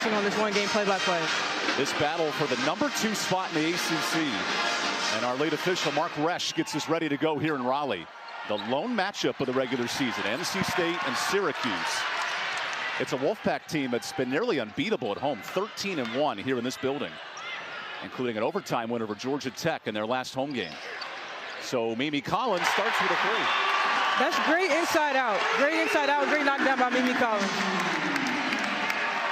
focusing on this one-game play-by-play. This battle for the #2 spot in the ACC. And our lead official, Mark Resch, gets us ready to go here in Raleigh. The lone matchup of the regular season, NC State and Syracuse. It's a Wolfpack team that's been nearly unbeatable at home, 13-1 here in this building, including an overtime win over Georgia Tech in their last home game. So Mimi Collins starts with a three. That's great inside out. Great inside out. Great knockdown by Mimi Collins.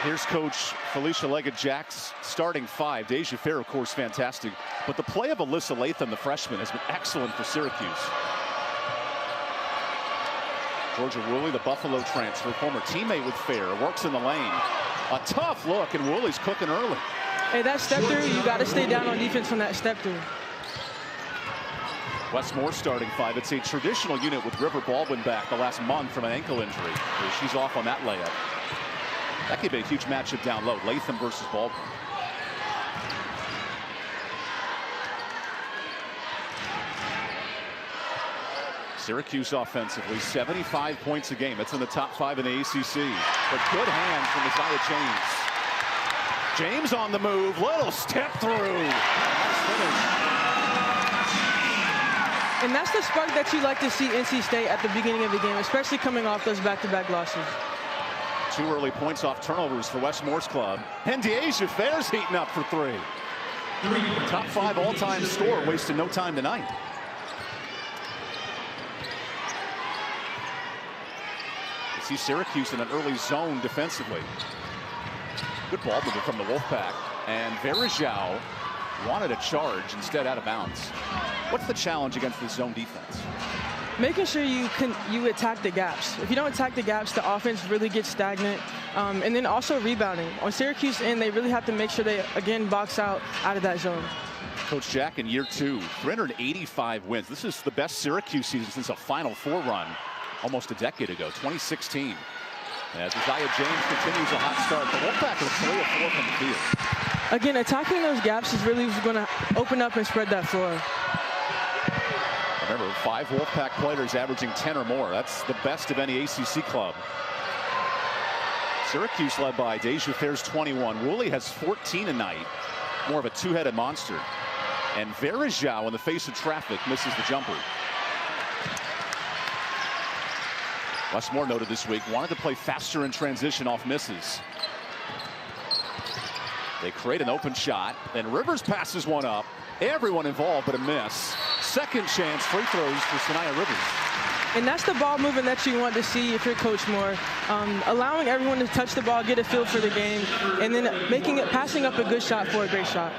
Here's Coach Felicia Leggett-Jack's starting five. Dyaisha Fair, of course, fantastic. But the play of Alyssa Latham, the freshman, has been excellent for Syracuse. Georgia Woolley, the Buffalo transfer, former teammate with Fair, works in the lane. A tough look, and Woolley's cooking early. Hey, that step through, you got to stay down on defense from that step through. Westmore starting five. It's a traditional unit with River Baldwin back the last month from an ankle injury. She's off on that layup. That could be a huge matchup down low. Latham versus Baldwin. Syracuse offensively, 75 points a game. That's in the top 5 in the ACC. But good hands from Isaiah James. James on the move. Little step through. Nice finish. And that's the spark that you like to see NC State at the beginning of the game, especially coming off those back-to-back losses. 2 early points off turnovers for Westmore's club. And Dyaisha Fair's heating up for 3. Top 5 all-time scorer, wasting no time tonight. You see Syracuse in an early zone defensively. Good ball movement from the Wolfpack. And Verajao wanted a charge, instead out of bounds. What's the challenge against the zone defense? Making sure you attack the gaps. If you don't attack the gaps, the offense really gets stagnant. And then also rebounding. On Syracuse end, they really have to make sure they, again, box out of that zone. Coach Jack in year 2, 385 wins. This is the best Syracuse season since a Final Four run almost a decade ago, 2016. As Isaiah James continues a hot start, the Wolfpack with 3 of 4 from the field. Again, attacking those gaps is really going to open up and spread that floor. Remember, 5 Wolfpack players averaging 10 or more. That's the best of any ACC club. Syracuse led by Dyaisha Fair's 21. Woolley has 14 tonight. More of a two-headed monster. And Verajao, in the face of traffic, misses the jumper. Westmore noted this week, wanted to play faster in transition off misses. They create an open shot. Then Rivers passes one up. Everyone involved, but a miss. Second chance free throws for Saniya Rivers. And that's the ball movement that you want to see if you're Coach Moore. Allowing everyone to touch the ball, get a feel for the game, and then passing up a good shot for a great shot.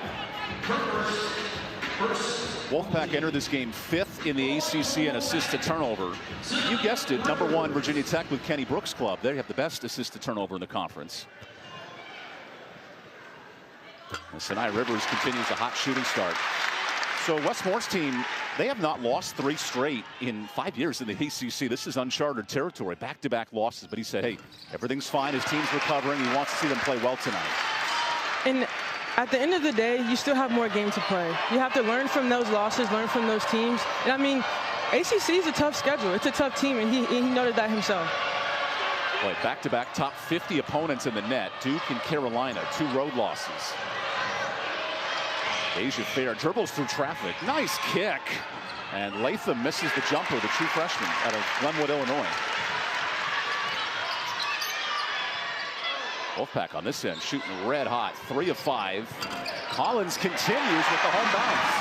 Wolfpack entered this game 5th in the ACC in assist to turnover. You guessed it, #1 Virginia Tech with Kenny Brooks' club. They have the best assist to turnover in the conference. And Saniya Rivers continues a hot shooting start. So Westmore's team, they have not lost 3 straight in 5 years in the ACC. This is uncharted territory, back-to-back losses. But he said, hey, everything's fine. His team's recovering. He wants to see them play well tonight. And at the end of the day, you still have more game to play. You have to learn from those losses, learn from those teams. And I mean, ACC is a tough schedule. It's a tough team, and he noted that himself. Boy, back-to-back top 50 opponents in the net. Duke and Carolina, 2 road losses. Dyaisha Fair dribbles through traffic. Nice kick. And Latham misses the jumper, the true freshman out of Glenwood, Illinois. Wolfpack on this end shooting red hot, 3 of 5. Collins continues with the home bounce.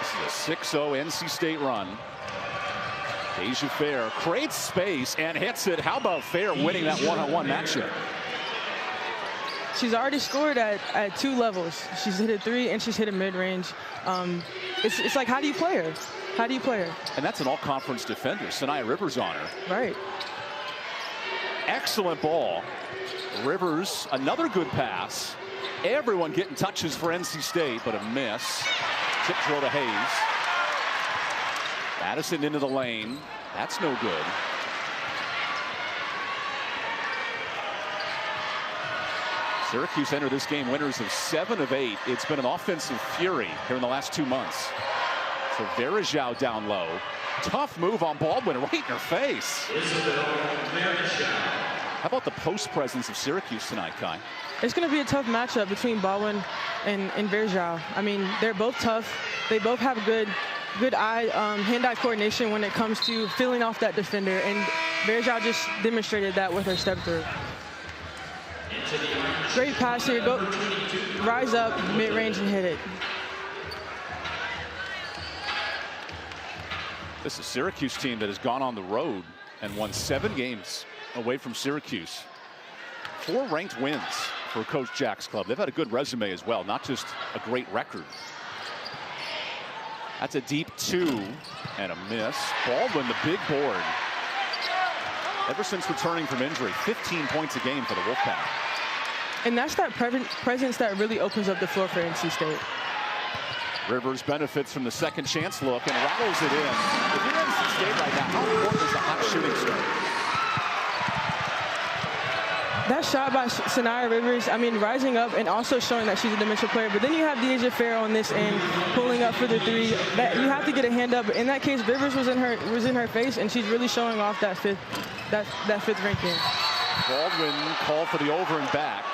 This is a 6-0 NC State run. Dyaisha Fair creates space and hits it. How about Fair winning that one-on-one matchup? She's already scored at 2 levels. She's hit a 3 and she's hit a mid-range. It's like, how do you play her? How do you play her? And that's an all-conference defender. Saniya Rivers on her. Right. Excellent ball. Rivers, another good pass. Everyone getting touches for NC State, but a miss. Tip throw to Hayes. Madison into the lane. That's no good. Syracuse entered this game winners of 7 of 8. It's been an offensive fury here in the last 2 months. So Verajao down low. Tough move on Baldwin, right in her face. How about the post presence of Syracuse tonight, Kai? It's going to be a tough matchup between Baldwin and Verajao. I mean, they're both tough. They both have good hand-eye coordination when it comes to filling off that defender, and Verajao just demonstrated that with her step through. Great pass here. Go rise up mid-range and hit it. This is a Syracuse team that has gone on the road and won 7 games away from Syracuse. 4 ranked wins for Coach Jack's club. They've had a good resume as well, not just a great record. That's a deep 2 and a miss. Baldwin, the big board. Ever since returning from injury, 15 points a game for the Wolfpack. And that's that presence that really opens up the floor for NC State. Rivers benefits from the second chance look and rattles it in. If you're NC State right now, how important is the hot shooting start? That shot by Saniya Rivers, I mean, rising up and also showing that she's a dimensional player. But then you have Dyaisha Fair on this end, pulling up for the 3. That you have to get a hand up. In that case, Rivers was in her face, and she's really showing off that fifth ranking. Baldwin called for the over and back.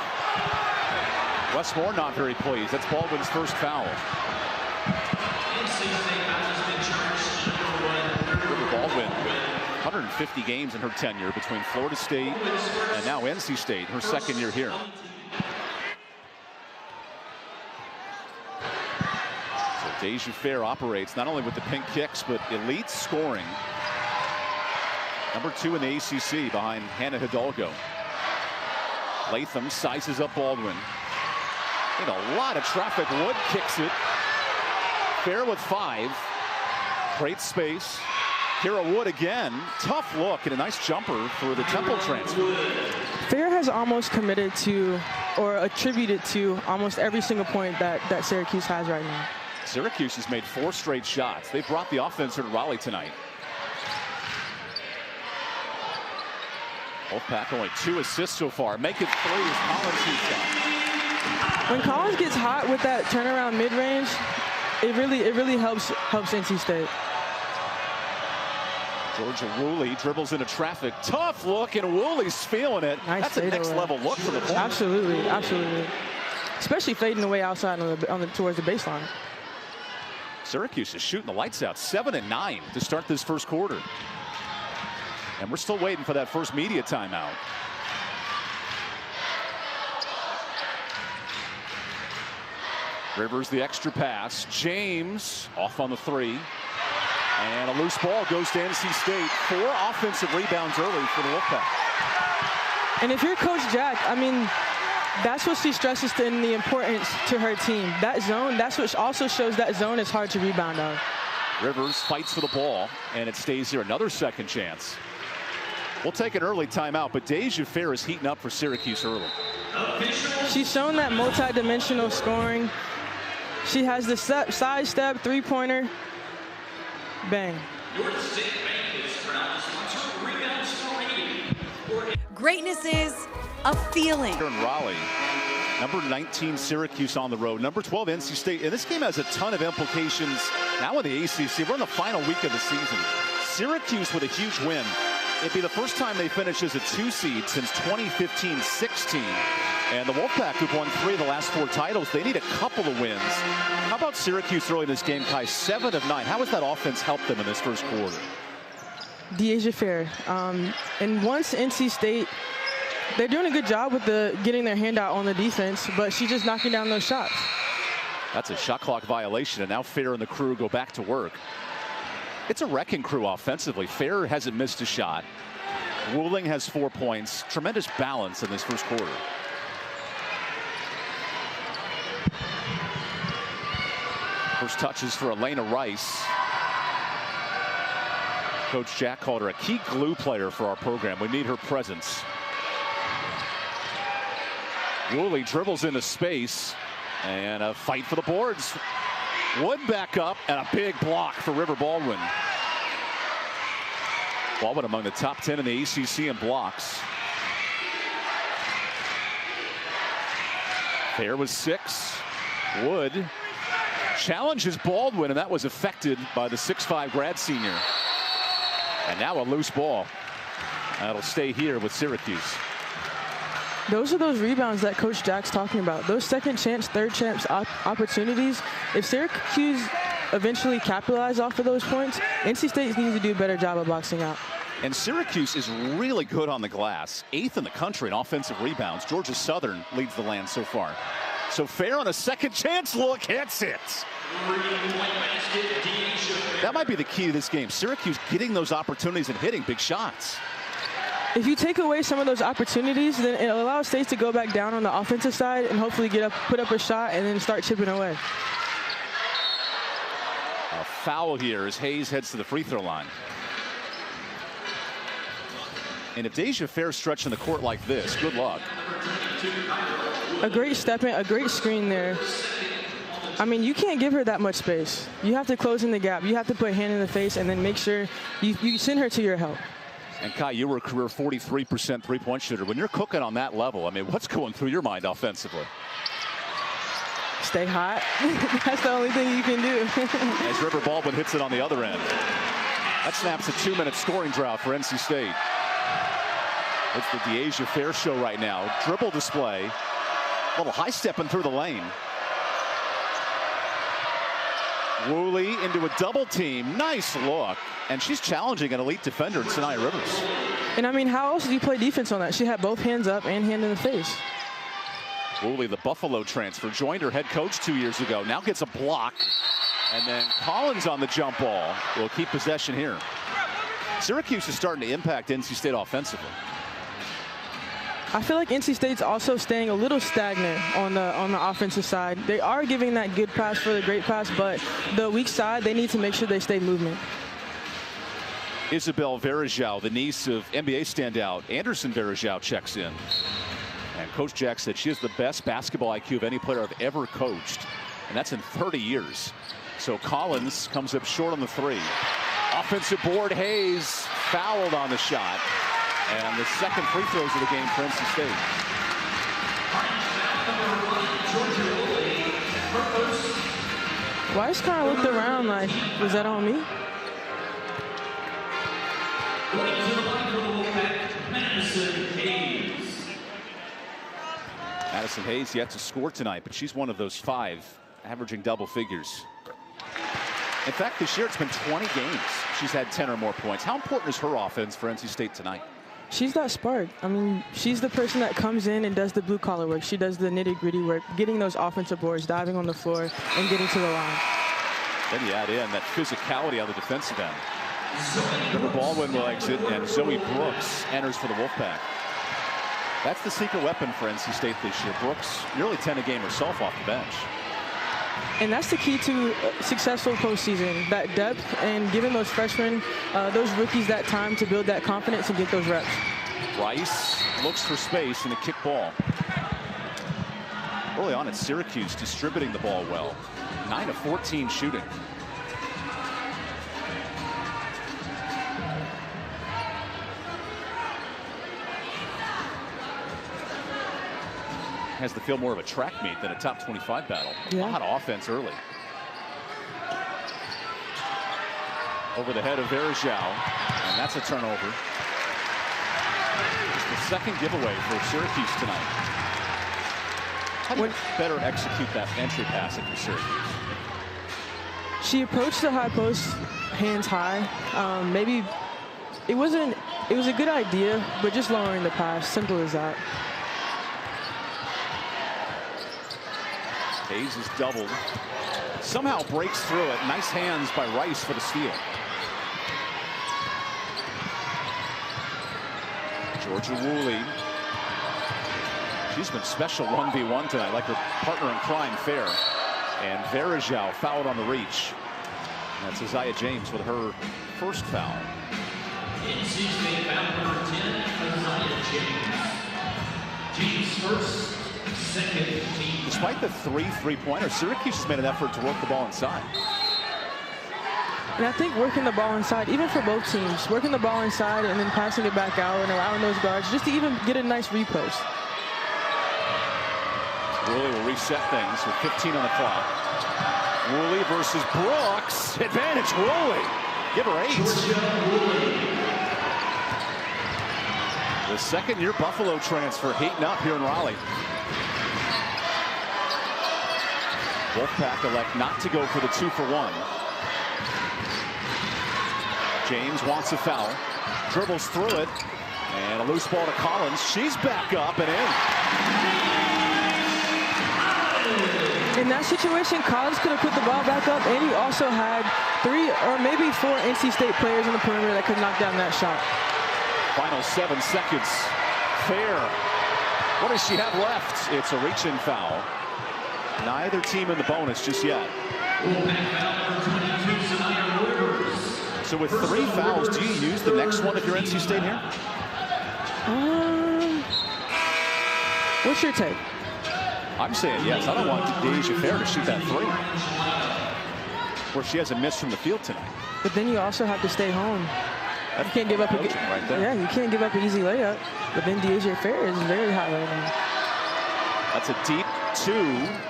Westmore not very pleased. That's Baldwin's first foul. Baldwin, 150 games in her tenure between Florida State and now NC State, her second year here. So Dyaisha Fair operates not only with the pink kicks, but elite scoring. Number 2 in the ACC behind Hannah Hidalgo. Latham sizes up Baldwin. In a lot of traffic, Wood kicks it. Fair with 5. Great space. Kira Wood again. Tough look and a nice jumper for the Temple transfer. Fair has almost committed to or attributed to almost every single point that Syracuse has right now. Syracuse has made 4 straight shots. They brought the offense to Raleigh tonight. Wolfpack only 2 assists so far. Make it 3 as Collins shoots shot. When Collins gets hot with that turnaround mid-range, it really helps NC State. Georgia Woolley dribbles into traffic. Tough look, and Woolley's feeling it. Nice. That's a next level look for the point. Absolutely, absolutely. Especially fading away outside towards the baseline. Syracuse is shooting the lights out. 7 and 9 to start this first quarter. And we're still waiting for that first media timeout. Rivers the extra pass. James off on the 3. And a loose ball goes to NC State. 4 offensive rebounds early for the Wolfpack. And if you're Coach Jack, I mean, that's what she stresses in the importance to her team. That zone, that's what also shows that zone is hard to rebound on. Rivers fights for the ball, and it stays here. Another second chance. We'll take an early timeout, but Dyaisha Fair is heating up for Syracuse early. She's shown that multi-dimensional scoring. She has the side step, 3-pointer. Bang. Greatness is a feeling. Here in Raleigh, number 19 Syracuse on the road, number 12 NC State, and this game has a ton of implications now in the ACC. We're in the final week of the season. Syracuse with a huge win. It'd be the first time they finish as a 2 seed since 2015-16. And the Wolfpack, who've won 3 of the last 4 titles, they need a couple of wins. How about Syracuse early in this game, Kai? 7 of 9. How has that offense helped them in this first quarter? Dyaisha Fair. And once NC State, they're doing a good job with getting their hand out on the defense, but she's just knocking down those shots. That's a shot clock violation, and now Fair and the crew go back to work. It's a wrecking crew offensively. Fair hasn't missed a shot. Wooling has 4 points. Tremendous balance in this first quarter. First touches for Elena Rice. Coach Jack called her a key glue player for our program. We need her presence. Woolley dribbles into space, and a fight for the boards. Wood back up, and a big block for River Baldwin. Baldwin among the top 10 in the ACC in blocks. Fair was 6. Wood Challenges Baldwin, and that was affected by the 6'5" grad senior. And now a loose ball. That'll stay here with Syracuse. Those are those rebounds that Coach Jack's talking about. Those second chance, third chance opportunities. If Syracuse eventually capitalize off of those points, NC State needs to do a better job of boxing out. And Syracuse is really good on the glass. 8th in the country in offensive rebounds. Georgia Southern leads the land so far. So Fair on a second chance look, hits it. That might be the key to this game. Syracuse getting those opportunities and hitting big shots. If you take away some of those opportunities, then it allows State to go back down on the offensive side and hopefully put up a shot and then start chipping away. A foul here as Hayes heads to the free throw line. And if Dyaisha Fair stretching the court like this, good luck. A great step in, a great screen there. I mean, you can't give her that much space. You have to close in the gap. You have to put a hand in the face and then make sure you send her to your help. And Kai, you were a career 43% three-point shooter. When you're cooking on that level, I mean, what's going through your mind offensively? Stay hot. That's the only thing you can do. As River Baldwin hits it on the other end. That snaps a 2-minute scoring drought for NC State. It's the Dyaisha Fair show right now. Dribble display. A little high stepping through the lane. Woolley into a double team. Nice look. And she's challenging an elite defender in Saniya Rivers. And I mean, how else do you play defense on that? She had both hands up and hand in the face. Woolley, the Buffalo transfer, joined her head coach 2 years ago. Now gets a block. And then Collins on the jump ball will keep possession here. Syracuse is starting to impact NC State offensively. I feel like NC State's also staying a little stagnant on the offensive side. They are giving that good pass for the great pass, but the weak side, they need to make sure they stay movement. Isabel Verajao, the niece of NBA standout Anderson Verajao, checks in. And Coach Jack said she has the best basketball IQ of any player I've ever coached. And that's in 30 years. So Collins comes up short on the three. Offensive board, Hayes fouled on the shot. And the second free throws of the game for NC State. Weiss kind of looked around like, was that on me? Madison Hayes yet to score tonight, but she's one of those 5 averaging double figures. In fact, this year it's been 20 games. She's had 10 or more points. How important is her offense for NC State tonight? She's that spark. I mean, she's the person that comes in and does the blue-collar work. She does the nitty-gritty work, getting those offensive boards, diving on the floor, and getting to the line. Then you add in that physicality on the defensive end. River Baldwin will exit, and Zoe Brooks enters for the Wolfpack. That's the secret weapon for NC State this year. Brooks nearly 10 a game herself off the bench. And that's the key to successful postseason, that depth and giving those freshmen, those rookies that time to build that confidence and get those reps. Rice looks for space in a kick ball. Early on at Syracuse, distributing the ball well. 9 of 14 shooting. Has the feel more of a track meet than a top 25 battle. Yeah. A lot of offense early. Over the head of Verajao, and that's a turnover. Just the second giveaway for Syracuse tonight. How do you better execute that entry pass for Syracuse? She approached the high post, hands high. Maybe it was a good idea, but just lowering the pass, simple as that. Hayes is doubled. Somehow breaks through it. Nice hands by Rice for the steal. Georgia Woolley. She's been special 1v1 tonight, like her partner in crime, Fair. And Verajao fouled on the reach. That's Isaiah James with her first foul. NC State foul number 10, Isaiah James. James first, second team. Despite the 3 three-pointers, Syracuse has made an effort to work the ball inside. And I think working the ball inside, even for both teams, working the ball inside and then passing it back out and allowing those guards just to even get a nice repost. Woolley will reset things with 15 on the clock. Woolley versus Brooks. Advantage Woolley. Give her 8. The second-year Buffalo transfer heating up here in Raleigh. Wolfpack elect not to go for the 2-for-1. James wants a foul. Dribbles through it. And a loose ball to Collins. She's back up and in. In that situation, Collins could have put the ball back up, and he also had 3 or maybe 4 NC State players on the perimeter that could knock down that shot. Final 7 seconds. Fair. What does she have left? It's a reach-in foul. Neither team in the bonus just yet. So with 3 fouls, do you use the next one if you're NC State here? What's your take? I'm saying yes. I don't want Dyaisha Fair to shoot that 3. Where she hasn't missed from the field tonight. But then you also have to stay home. You can't give up right there. Yeah, you can't give up an easy layup. But then Dyaisha Fair is very hot right now. That's a deep 2.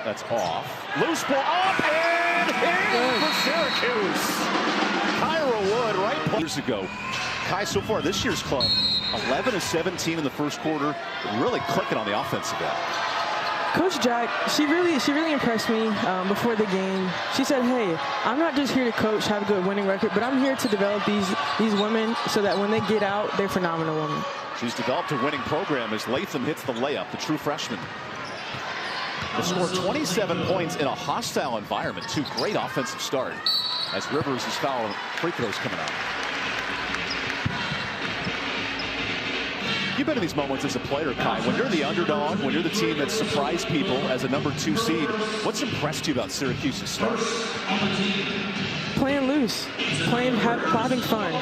That's off. Loose ball up and in for Syracuse. Kyra Wood right years ago. Kai, so far this year's club, 11 of 17 in the first quarter, really clicking on the offensive end. Coach Jack, she really impressed me before the game. She said, "Hey, I'm not just here to coach, have a good winning record, but I'm here to develop these women so that when they get out, they're phenomenal women." She's developed a winning program as Latham hits the layup, the true freshman. They scored 27 points in a hostile environment. 2 great offensive start as Rivers is fouling. Free throws coming out. You've been in these moments as a player, Kai. When you're the underdog, when you're the team that surprised people as a number 2 seed, what's impressed you about Syracuse's start? Playing loose, having fun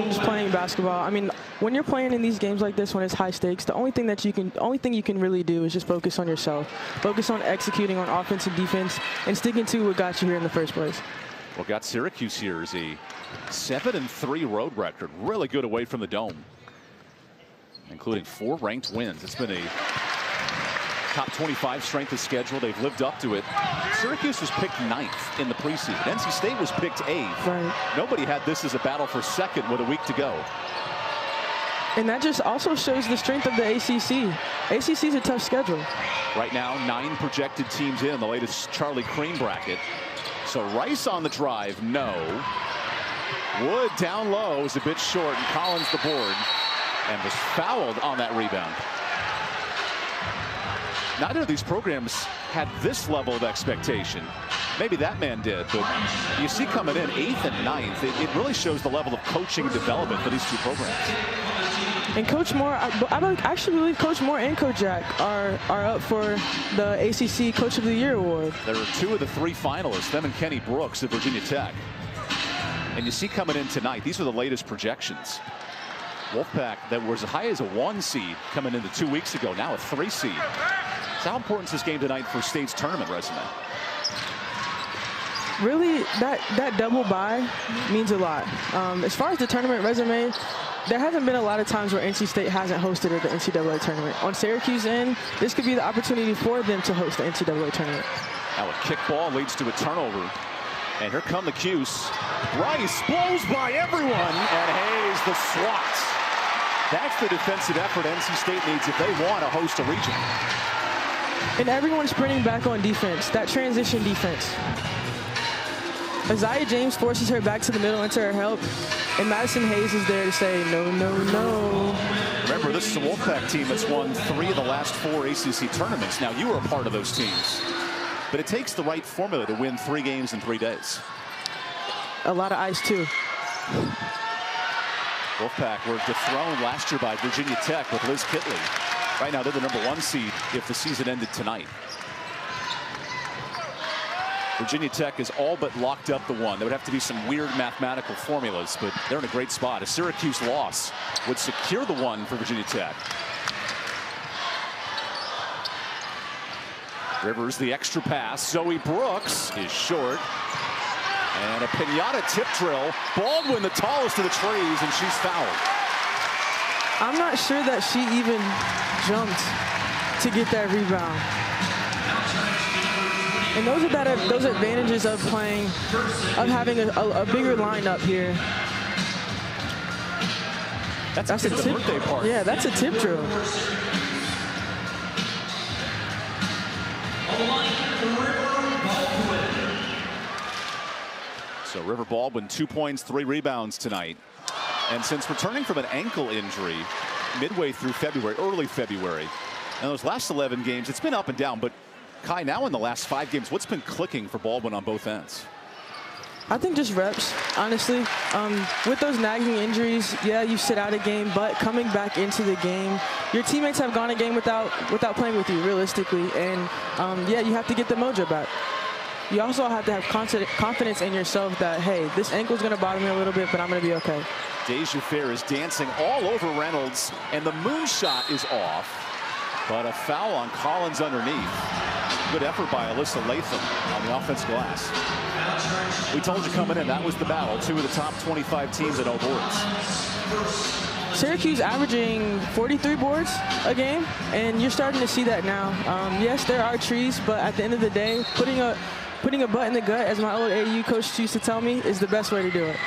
just playing basketball. I mean, when you're playing in these games like this, when it's high stakes, the only thing you can really do is just focus on yourself, focus on executing on offense and defense, and sticking to what got you here in the first place. What got Syracuse here is a 7-3 road record, really good away from the dome, including 4 ranked wins. It's been a top 25 strength of schedule. They've lived up to it. Syracuse was picked 9th in the preseason. NC State was picked 8th. Right. Nobody had this as a battle for 2nd with a week to go. And that just also shows the strength of the ACC. ACC is a tough schedule. Right now, 9 projected teams in the latest Charlie Cream bracket. So Rice on the drive, no. Wood down low is a bit short, and Collins the board, and was fouled on that rebound. Neither of these programs had this level of expectation. Maybe that man did, but you see coming in 8th and 9th, it really shows the level of coaching and development for these 2 programs. And Coach Moore, I actually believe Coach Moore and Coach Jack are up for the ACC Coach of the Year award. There are 2 of the 3 finalists, them and Kenny Brooks at Virginia Tech. And you see coming in tonight, these are the latest projections. Wolfpack, that was as high as a 1 seed coming into 2 weeks ago, now a 3 seed. So how important is this game tonight for State's tournament resume? Really, that double bye means a lot. As far as the tournament resume, there hasn't been a lot of times where NC State hasn't hosted at the NCAA tournament. On Syracuse end, this could be the opportunity for them to host the NCAA tournament. Now a kick ball leads to a turnover. And here come the Cuse. Rice blows by everyone, and Hayes the swat. That's the defensive effort NC State needs if they want to host a region. And everyone's sprinting back on defense, that transition defense. Isaiah James forces her back to the middle into her help, and Madison Hayes is there to say, no, no, no. Remember, this is a Wolfpack team that's won 3 of the last 4 ACC tournaments. Now, you were a part of those teams, but it takes the right formula to win 3 games in 3 days. A lot of ice, too. Wolfpack were dethroned last year by Virginia Tech with Liz Kitley. Right now, they're the number 1 seed if the season ended tonight. Virginia Tech is all but locked up the 1. There would have to be some weird mathematical formulas, but they're in a great spot. A Syracuse loss would secure the 1 for Virginia Tech. Rivers, the extra pass. Zoe Brooks is short. And a pinata tip drill. Baldwin, the tallest of the trees, and she's fouled. I'm not sure that she even jumped to get that rebound. And those advantages of playing, of having a bigger lineup here. That's a tip. Birthday party. Yeah, that's a tip drill. So River Baldwin, 2 points, 3 rebounds tonight. And since returning from an ankle injury midway through February, early February, and those last 11 games, it's been up and down. But Kai, now in the last 5 games, what's been clicking for Baldwin on both ends? I think just reps, honestly. With those nagging injuries, yeah, you sit out a game, but coming back into the game, your teammates have gone a game without playing with you, realistically. And yeah, you have to get the mojo back. You also have to have confidence in yourself that, hey, this ankle's going to bother me a little bit, but I'm going to be okay. Dyaisha Fair is dancing all over Reynolds, and the moonshot is off. But a foul on Collins underneath. Good effort by Alyssa Latham on the offensive glass. We told you coming in, that was the battle. 2 of the top 25 teams at all boards. Syracuse averaging 43 boards a game, and you're starting to see that now. Yes, there are trees, but at the end of the day, putting a butt in the gut, as my old AU coach used to tell me, is the best way to do it.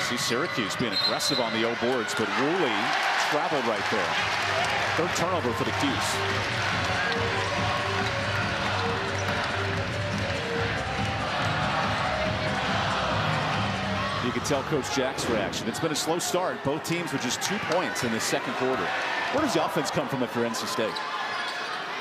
See Syracuse being aggressive on the O boards, but Woolley traveled right there. 3rd turnover for the Cuse. You can tell Coach Jack's reaction. It's been a slow start. Both teams with just 2 points in the 2nd quarter. Where does the offense come from for NC State?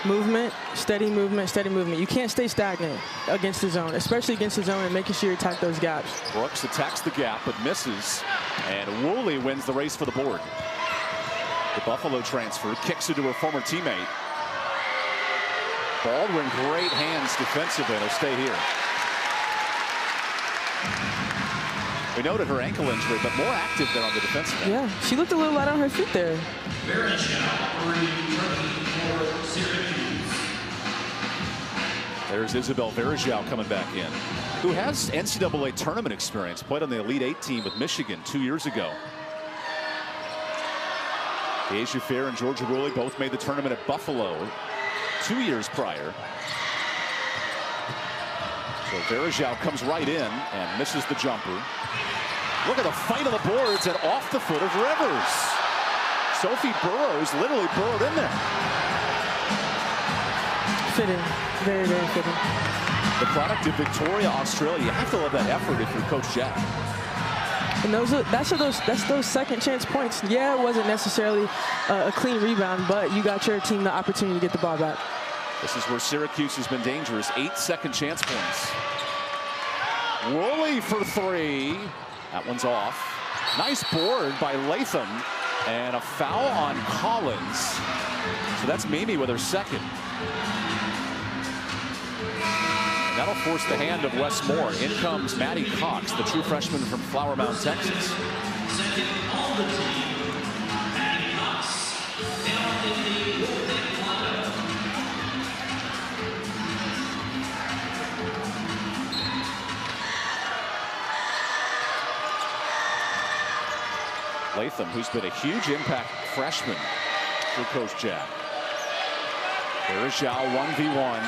Movement, steady movement, steady movement. You can't stay stagnant against the zone, especially against the zone, and making sure you attack those gaps. Brooks attacks the gap but misses, and Woolley wins the race for the board. The Buffalo transfer kicks it to her former teammate. Baldwin, great hands defensively. He'll stay here. We noted her ankle injury, but more active there on the defensive end. Yeah, she looked a little light on her feet there. There's Isabel Verajao coming back in, who has NCAA tournament experience, played on the Elite 8 team with Michigan 2 years ago. Dyaisha Fair and Georgia Woolley both made the tournament at Buffalo 2 years prior. So Verajao comes right in and misses the jumper. Look at the fight on the boards and off the foot of Rivers. Sophie Burrows literally burrowed in there. Fitting, very, very fitting. The product of Victoria, Australia. You have to love that effort if you're Coach Jack. And that's those second chance points. Yeah, it wasn't necessarily a clean rebound, but you got your team the opportunity to get the ball back. This is where Syracuse has been dangerous. 8 second chance points. Woolley for 3. That one's off. Nice board by Latham. And a foul on Collins. So that's Mimi with her 2nd. And that'll force the hand of Wes Moore. In comes Maddie Cox, the true freshman from Flower Mound, Texas. Second on the team, Maddie Cox, down in the Wolfpack lineup. Latham, who's been a huge impact freshman for Coach Jack. There's Zhao 1v1.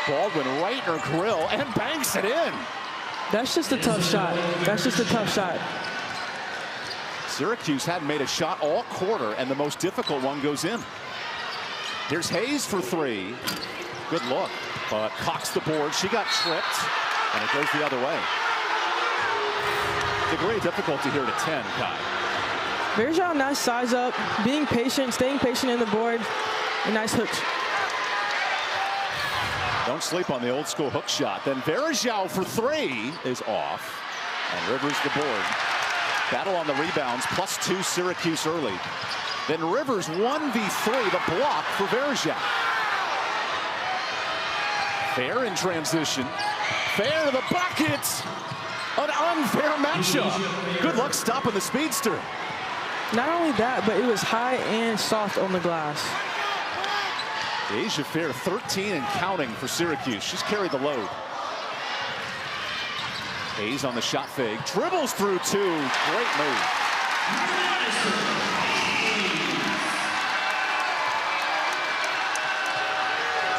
Baldwin right in her grill and banks it in. That's just a tough shot. That's just a tough shot. Syracuse hadn't made a shot all quarter, and the most difficult one goes in. Here's Hayes for 3. Good look, but Cox the board. She got tripped, and it goes the other way. Degree of difficulty here to 10, Kai. Verajao, nice size up, being patient, staying patient in the board. A nice hook. Don't sleep on the old school hook shot. Then Verajao for 3 is off. And Rivers the board. Battle on the rebounds, +2 Syracuse early. Then Rivers 1v3, the block for Verajao. Fair in transition. Fair to the bucket. An unfair matchup. Good luck stopping the speedster. Not only that, but it was high and soft on the glass. Dyaisha Fair 13 and counting for Syracuse. She's carried the load. Hayes on the shot fake. Dribbles through 2. Great move.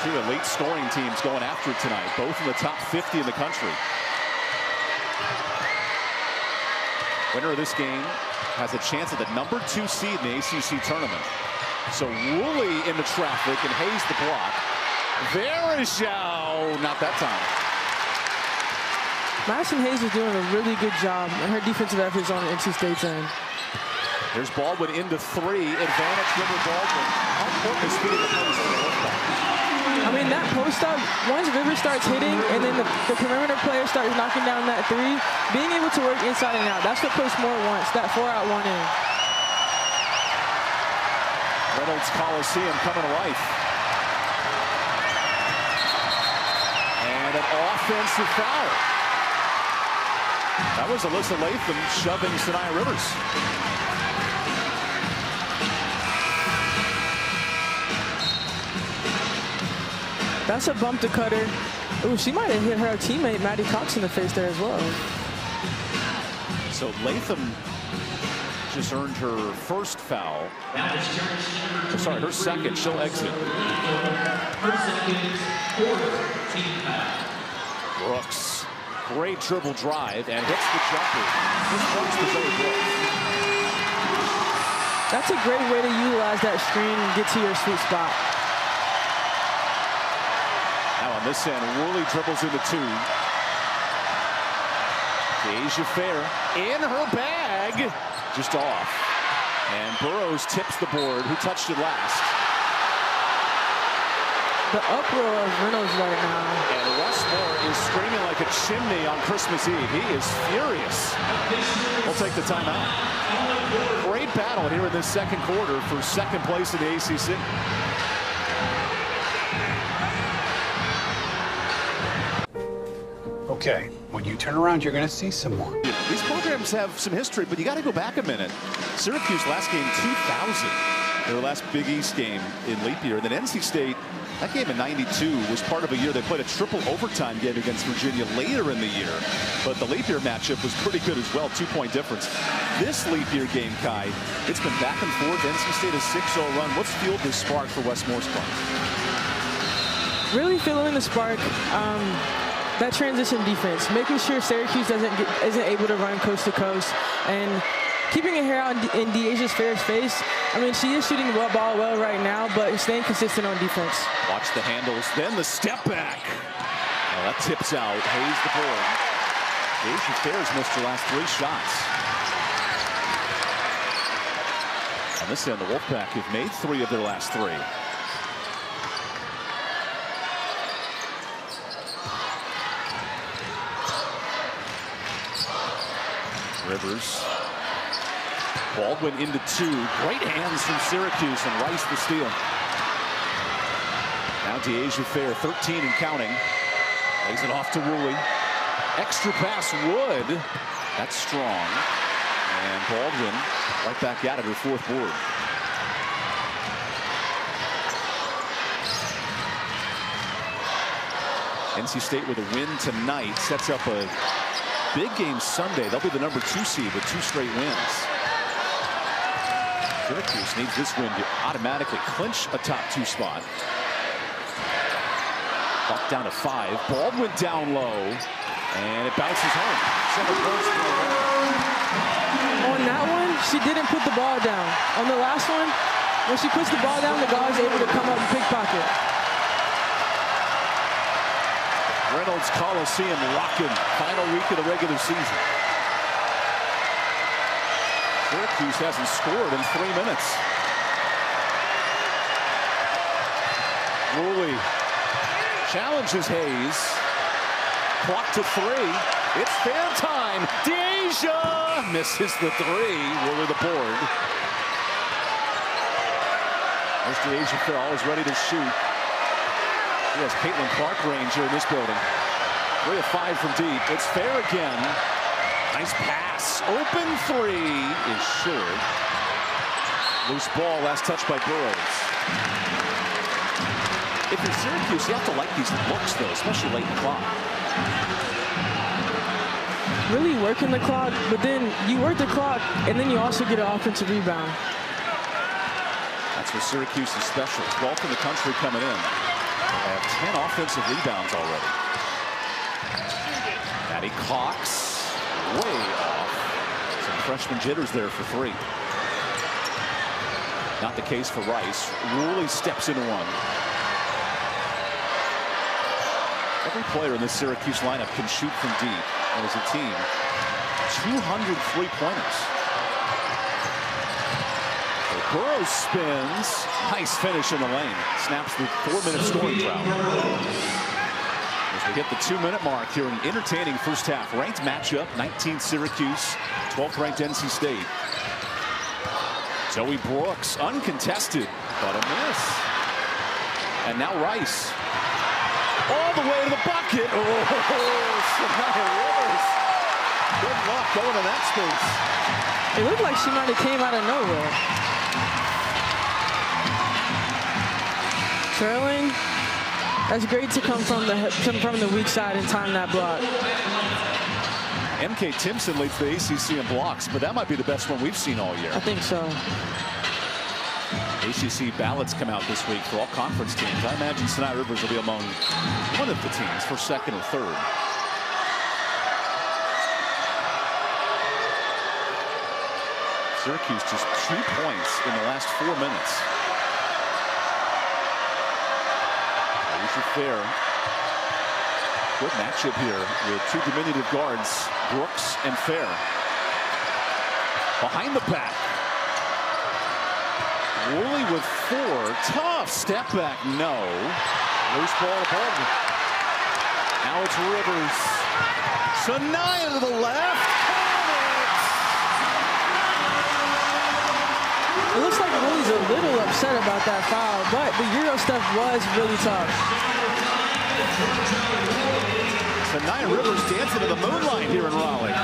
Two elite scoring teams going after it tonight, both in the top 50 in the country. Winner of this game has a chance at the #2 seed in the ACC tournament. So Woolley into traffic and Hayes the block. There is Zhao, not that time. Madison Hayes is doing a really good job in her defensive efforts on NC State's end. There's Baldwin into three. Advantage River Baldwin. How important is speed of the post in the Wolfpack? I mean, that post up, once Rivers starts hitting and then the perimeter player starts knocking down that three, being able to work inside and out, that's what Coach Moore wants, that 4-out-1 in. Reynolds Coliseum coming to life. And an offensive foul. That was Alyssa Latham shoving Saniya Rivers. That's a bump to Cutter. Ooh, she might have hit her teammate Maddie Cox in the face there as well. So Latham just earned her first foul. Sorry, her second. She'll exit. Brooks, great dribble drive and hits the jumper. This Brooks was very good. That's a great way to utilize that screen and get to your sweet spot. Now on this end, Woolley dribbles into two. Dyaisha Fair in her bag, just off. And Burrows tips the board. Who touched it last? The uproar of Reynolds right now. And Westmore is screaming like a chimney on Christmas Eve. He is furious. We'll take the timeout. Great battle here in this second quarter for second place in the ACC. Okay, when you turn around, you're going to see some more. These programs have some history, but you got to go back a minute. Syracuse last game 2000, their last Big East game in leap year. And then NC State, that game in '92 was part of a year they played a triple overtime game against Virginia later in the year. But the leap year matchup was pretty good as well, 2-point difference. This leap year game, Kai, it's been back and forth. NC State a 6-0 run. What's fueled this spark for Westmore's club? Really feeling the spark. That transition defense, making sure Syracuse isn't able to run coast to coast, and keeping a hair out in Dyaisha Fair's face. I mean, she is shooting the ball well right now, but staying consistent on defense. Watch the handles, then the step back. Oh, that tips out. Hayes the board. Dyaisha Fair's missed her last 3 shots. On this end, the Wolfpack have made 3 of their last 3. Rivers. Baldwin into 2. Great hands from Syracuse, and Rice the steal. Now Dyaisha Fair, 13 and counting. Lays it off to Woolley. Extra pass Wood. That's strong. And Baldwin right back at it, her 4th board. NC State with a win tonight sets up a big game Sunday. They'll be the #2 seed with 2 straight wins. Syracuse needs this win to automatically clinch a top 2 spot. Buck down to 5. Baldwin down low. And it bounces home. 7 points. On that one, she didn't put the ball down. On the last one, when she puts the ball down, the guard is able to come up and pickpocket. Reynolds Coliseum rocking. Final week of the regular season. Syracuse hasn't scored in 3 minutes. Woolley challenges Hayes. Clock to 3. It's fair time. Dyaisha misses the 3. Woolley the board. There's Dyaisha Fair, always ready to shoot. Yes, Caitlin Clark range here in this building. 3 of 5 from deep. It's Fair again. Nice pass. Open 3 is short. Loose ball, last touch by Burrows. If you're Syracuse, you have to like these looks, though, especially late in the clock. Really working the clock, but then you work the clock, and then you also get an offensive rebound. That's what Syracuse is special. 12th in the country coming in. have 10 offensive rebounds already. Maddie Cox, way off. Some freshman jitters there for 3. Not the case for Rice. Woolley steps into one. Every player in this Syracuse lineup can shoot from deep. And as a team, 200 3-pointers. Burrows spins. Nice finish in the lane. Snaps the 4-minute scoring drought. As we hit the 2-minute mark here, an entertaining first half. Ranked matchup, 19 Syracuse, 12th ranked NC State. Zoe Brooks, uncontested, but a miss. And now Rice. All the way to the bucket. Oh, Saniya Rivers. Good luck going to that space. It looked like she might have came out of nowhere. Trailing. That's great to come from the weak side and time that block. MK Timpson leads the ACC in blocks, but that might be the best one we've seen all year. I think so. ACC ballots come out this week for all conference teams. I imagine Saniya Rivers will be among one of the teams for 2nd or 3rd. Syracuse just 2 points in the last 4 minutes. Dyaisha Fair. Good matchup here with 2 diminutive guards, Brooks and Fair. Behind the back. Woolley with 4. Tough step back. No. Loose ball to Baldwin. Now it's Rivers. Saniya to the left. It looks like Woolley's a little upset about that foul, but the Euro stuff was really tough. Saniya Rivers dancing to the moonlight here in Raleigh.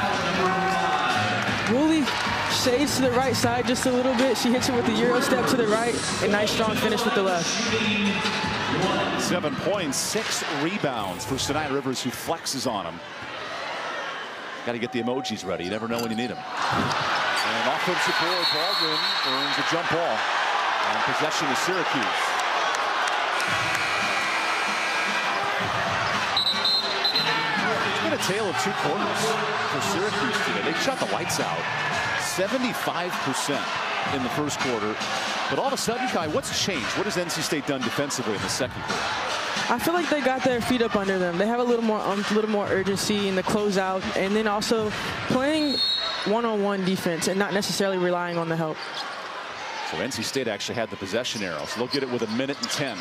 Woolley shades to the right side just a little bit. She hits it with the Euro step to the right. A nice strong finish with the left. 7 points, 6 rebounds for Saniya Rivers, who flexes on him. Got to get the emojis ready. You never know when you need them. And offensive board, Baldwin earns a jump ball. And possession to Syracuse. It's been a tale of 2 quarters for Syracuse today. They shut the lights out. 75% in the first quarter. But all of a sudden, Kai, what's changed? What has NC State done defensively in the second quarter? I feel like they got their feet up under them. They have a little more urgency in the closeout, and then also playing one-on-one defense and not necessarily relying on the help. So NC State actually had the possession arrow, so they'll get it with 1:10.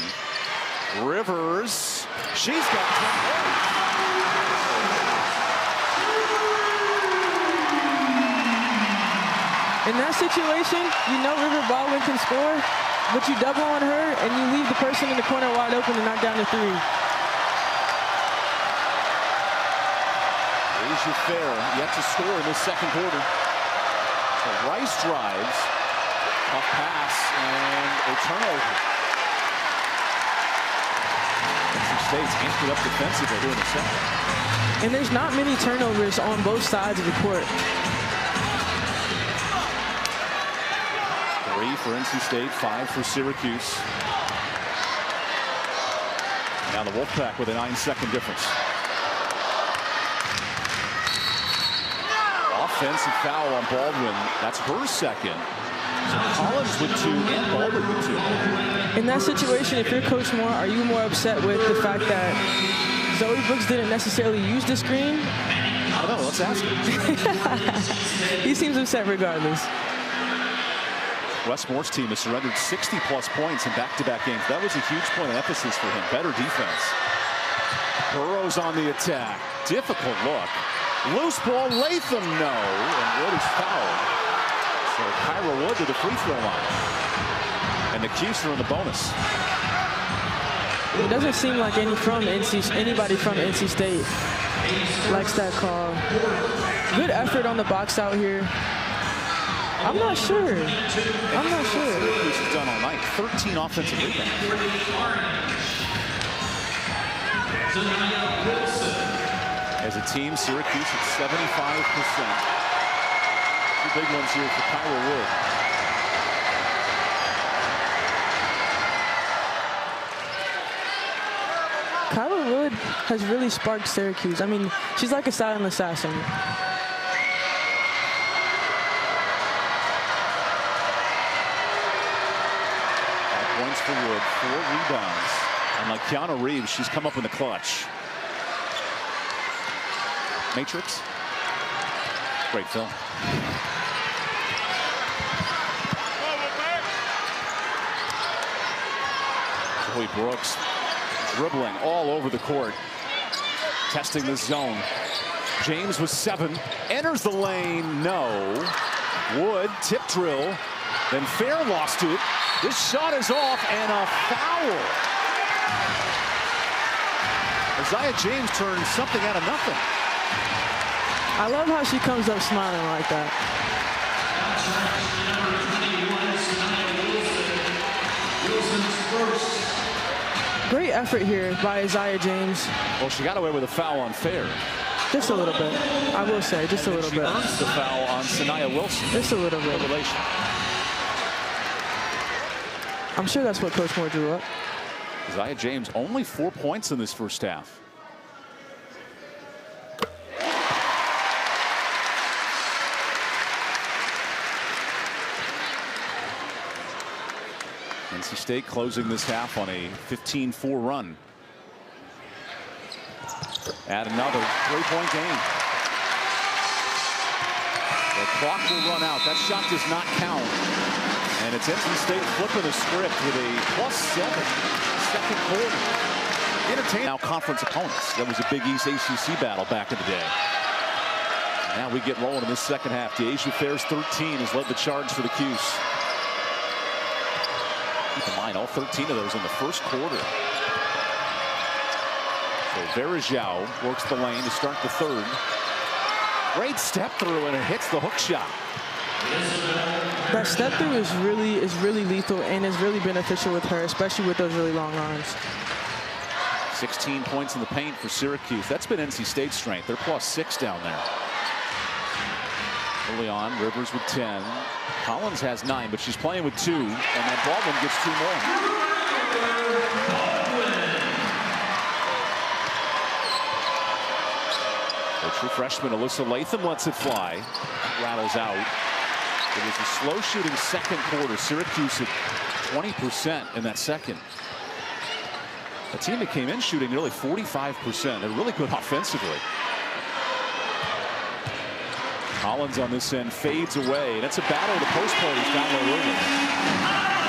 Rivers, she's got 10 points. In that situation, you know River Baldwin can score, but you double on her and you leave the person in the corner wide open to knock down the 3. Dyaisha Fair yet to score in this second quarter. So Rice drives, tough pass, and a turnover. NC State's amped it up defensively here in the second. And there's not many turnovers on both sides of the court. 3 for NC State, 5 for Syracuse. Now the Wolfpack with a 9-second difference. Offensive foul on Baldwin. That's her second. So Collins with 2 and Baldwin with 2. In that situation, if you're Coach Moore, are you more upset with the fact that Zoe Brooks didn't necessarily use the screen? I don't know. Let's ask him. He seems upset regardless. Wes Moore's team has surrendered 60-plus points in back-to-back games. That was a huge point of emphasis for him. Better defense. Burrows on the attack. Difficult look. Loose ball, Latham, no. And Wood is fouled. So Kyra Wood to the free throw line. And the Cuse are in the bonus. It doesn't seem like anybody from NC State likes that call. Good effort on the box out here. I'm not sure. I'm not sure. Syracuse has done all night. 13 offensive rebounds. As a team, Syracuse at 75%. 2 big ones here for Kyra Wood. Kyla Wood has really sparked Syracuse. I mean, she's like a silent assassin. 5 points for Wood, 4 rebounds. And like Saniya Rivers, she's come up in the clutch. Matrix. Great film. Joey Brooks dribbling all over the court, testing the zone. James with 7, enters the lane, no. Wood, tip drill, then Fair lost it. This shot is off and a foul. Isaiah James turned something out of nothing. I love how she comes up smiling like that. Great effort here by Isaiah James. Well, she got away with a foul on Fair. Just a little bit. I will say, just a little bit. She earns the foul on Saniya Wilson. Just a little bit. Revelation. I'm sure that's what Coach Moore drew up. Isaiah James only 4 points in this first half. NC State closing this half on a 15-4 run. Add another 3-point game. The clock will run out. That shot does not count. And it's NC State flipping the script with a +7 second quarter. Entertaining now conference opponents. That was a Big East ACC battle back in the day. Now we get rolling in this second half. Dyaisha Fair's 13 has led the charge for the Cuse. Keep in mind, all 13 of those in the first quarter. So Verajao works the lane to start the third. Great step through, and it hits the hook shot. That step through is really lethal and is really beneficial with her, especially with those really long arms. 16 points in the paint for Syracuse. That's been NC State's strength. They're +6 down there. Early on, Rivers with 10. Collins has 9, but she's playing with 2, and then Baldwin gets 2 more. The true freshman Alyssa Latham lets it fly. Rattles out. It was a slow shooting second quarter. Syracuse at 20% in that second. A team that came in shooting nearly 45%. They're really good offensively. Collins on this end fades away. That's a battle of the post players down low.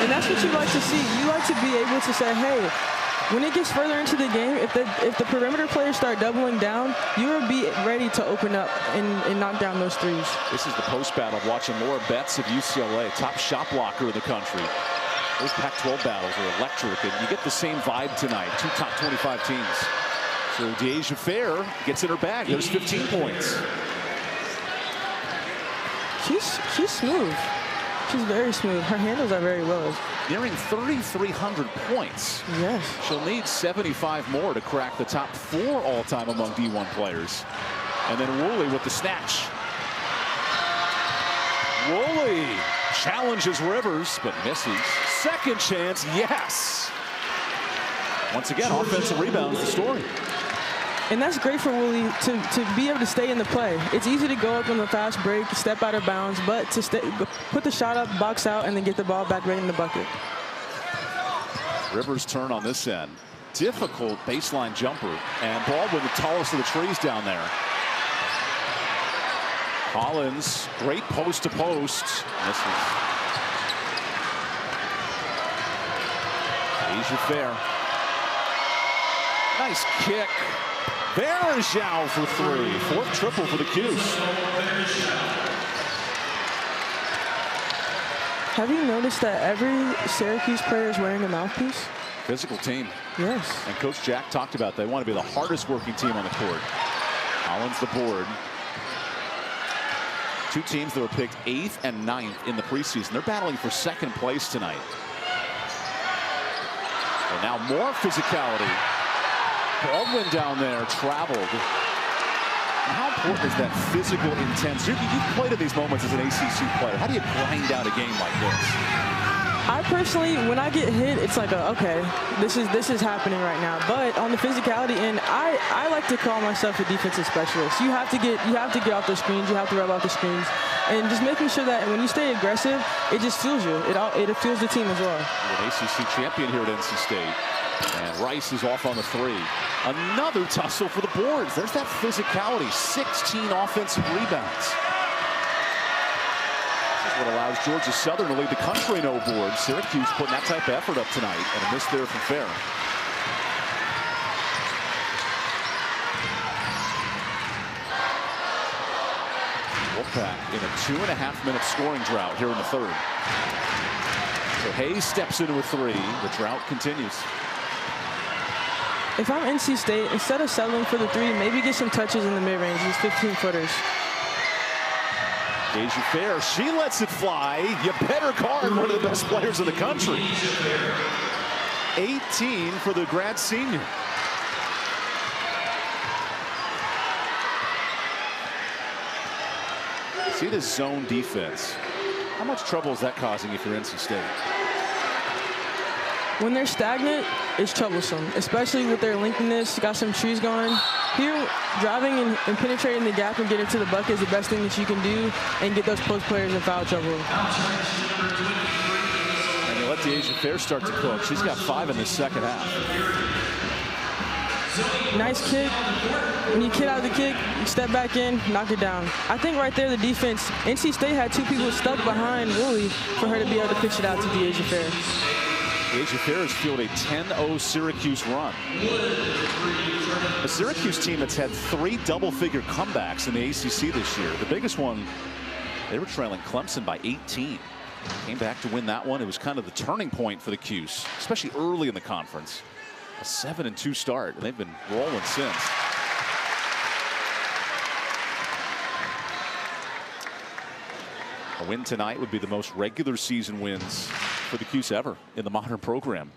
And that's what you like to see. You like to be able to say, hey, when it gets further into the game, if the perimeter players start doubling down, you will be ready to open up and knock down those threes. This is the post battle. Watching Laura Betts of UCLA, top shot blocker in the country. Those Pac-12 battles are electric, and you get the same vibe tonight. 2 top 25 teams. So Dyaisha Fair gets in her bag. There's 15 points. She's smooth. She's very smooth. Her handles are very well. Nearing 3,300 points. Yes. She'll need 75 more to crack the top 4 all-time among D1 players. And then Woolley with the snatch. Woolley challenges Rivers, but misses. Second chance, yes. Once again, offensive rebounds the story. And that's great for Woolley to be able to stay in the play. It's easy to go up on the fast break, step out of bounds, but to put the shot up, box out, and then get the ball back right in the bucket. Rivers' turn on this end. Difficult baseline jumper, and Baldwin the tallest of the trees down there. Collins, great post to post. Misses. Dyaisha Fair. Nice kick. Verajao for 3. 4th triple for the Cuse. Have you noticed that every Syracuse player is wearing a mouthpiece? Physical team. Yes. And Coach Jack talked about they want to be the hardest working team on the court. Collins the board. 2 teams that were picked 8th and 9th in the preseason. They're battling for 2nd place tonight. And now more physicality. Baldwin down there traveled. And how important is that physical intensity? You've played in these moments as an ACC player. How do you grind out a game like this? I personally, when I get hit, it's like, okay, this is happening right now. But on the physicality end, I like to call myself a defensive specialist. You have to get off the screens. You have to rub off the screens, and just making sure that when you stay aggressive, it just fuels you. It fuels the team as well. An ACC champion here at NC State, and Rice is off on the three. Another tussle for the boards. There's that physicality. 16 offensive rebounds. What allows Georgia Southern to lead the country, no board. Syracuse putting that type of effort up tonight, and a miss there from Fair. Wolfpack in a 2.5-minute scoring drought here in the third. So Hayes steps into a three. The drought continues. If I'm NC State, instead of settling for the three, maybe get some touches in the mid-range, these 15-footers. Dyaisha Fair, she lets it fly. You better guard one of the best players in the country. 18 for the grad senior. See this zone defense. How much trouble is that causing if you're NC State? When they're stagnant, it's troublesome, especially with their lengthiness. Got some trees going. Here, driving and penetrating the gap and getting to the bucket is the best thing that you can do and get those post players in foul trouble. And you let Dyaisha Fair start to cook. She's got 5 in this second half. Nice kick. When you get out of the kick, you step back in, knock it down. I think right there the defense, NC State had 2 people stuck behind Woolley for her to be able to pitch it out to Dyaisha Fair. Dyaisha Fair has fueled a 10-0 Syracuse run. A Syracuse team that's had 3 double-figure comebacks in the ACC this year. The biggest one, they were trailing Clemson by 18. Came back to win that one. It was kind of the turning point for the Cuse, especially early in the conference. A 7-2 start, and they've been rolling since. A win tonight would be the most regular season wins for the Cuse ever in the modern program.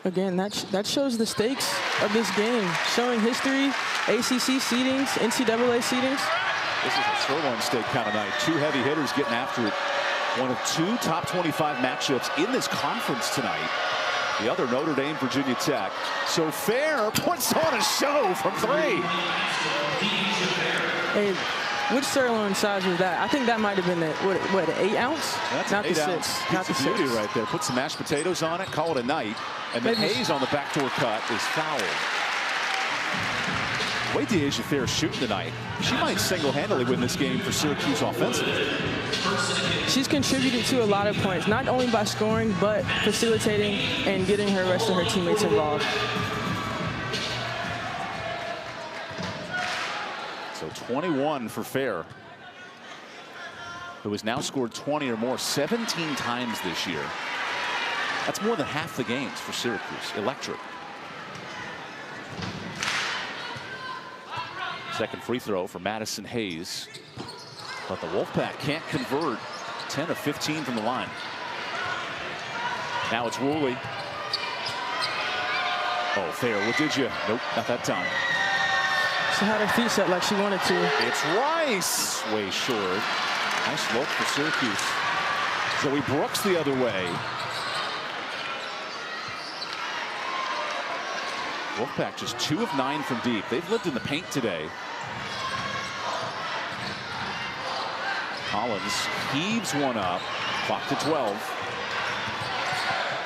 Again, that shows the stakes of this game, showing history, ACC seedings, NCAA seedings. This is a sirloin steak kind of night. 2 heavy hitters getting after it. One of 2 top 25 matchups in this conference tonight. The other, Notre Dame, Virginia Tech. So Fair puts on a show from 3. Hey, which sirloin size was that? I think that might have been what, an 8 ounce? That's not an 8 the ounce. 6. Not the 6. Beauty right there. Put some mashed potatoes on it, call it a night. And then Hayes on the backdoor cut is fouled. The way Dyaisha Fair is shooting tonight, she might single-handedly win this game for Syracuse offensively. She's contributed to a lot of points, not only by scoring, but facilitating and getting her rest of her teammates involved. So 21 for Fair, who has now scored 20 or more 17 times this year. That's more than half the games for Syracuse. Electric. Second free throw for Madison Hayes. But the Wolfpack can't convert. 10 of 15 from the line. Now it's Woolley. Oh, Fair, what did you? Nope, not that time. She had her feet set like she wanted to. It's Rice. Way short. Nice look for Syracuse. Zoe Brooks the other way. Wolfpack just 2 of 9 from deep. They've lived in the paint today. Collins heaves one up. Clock to 12.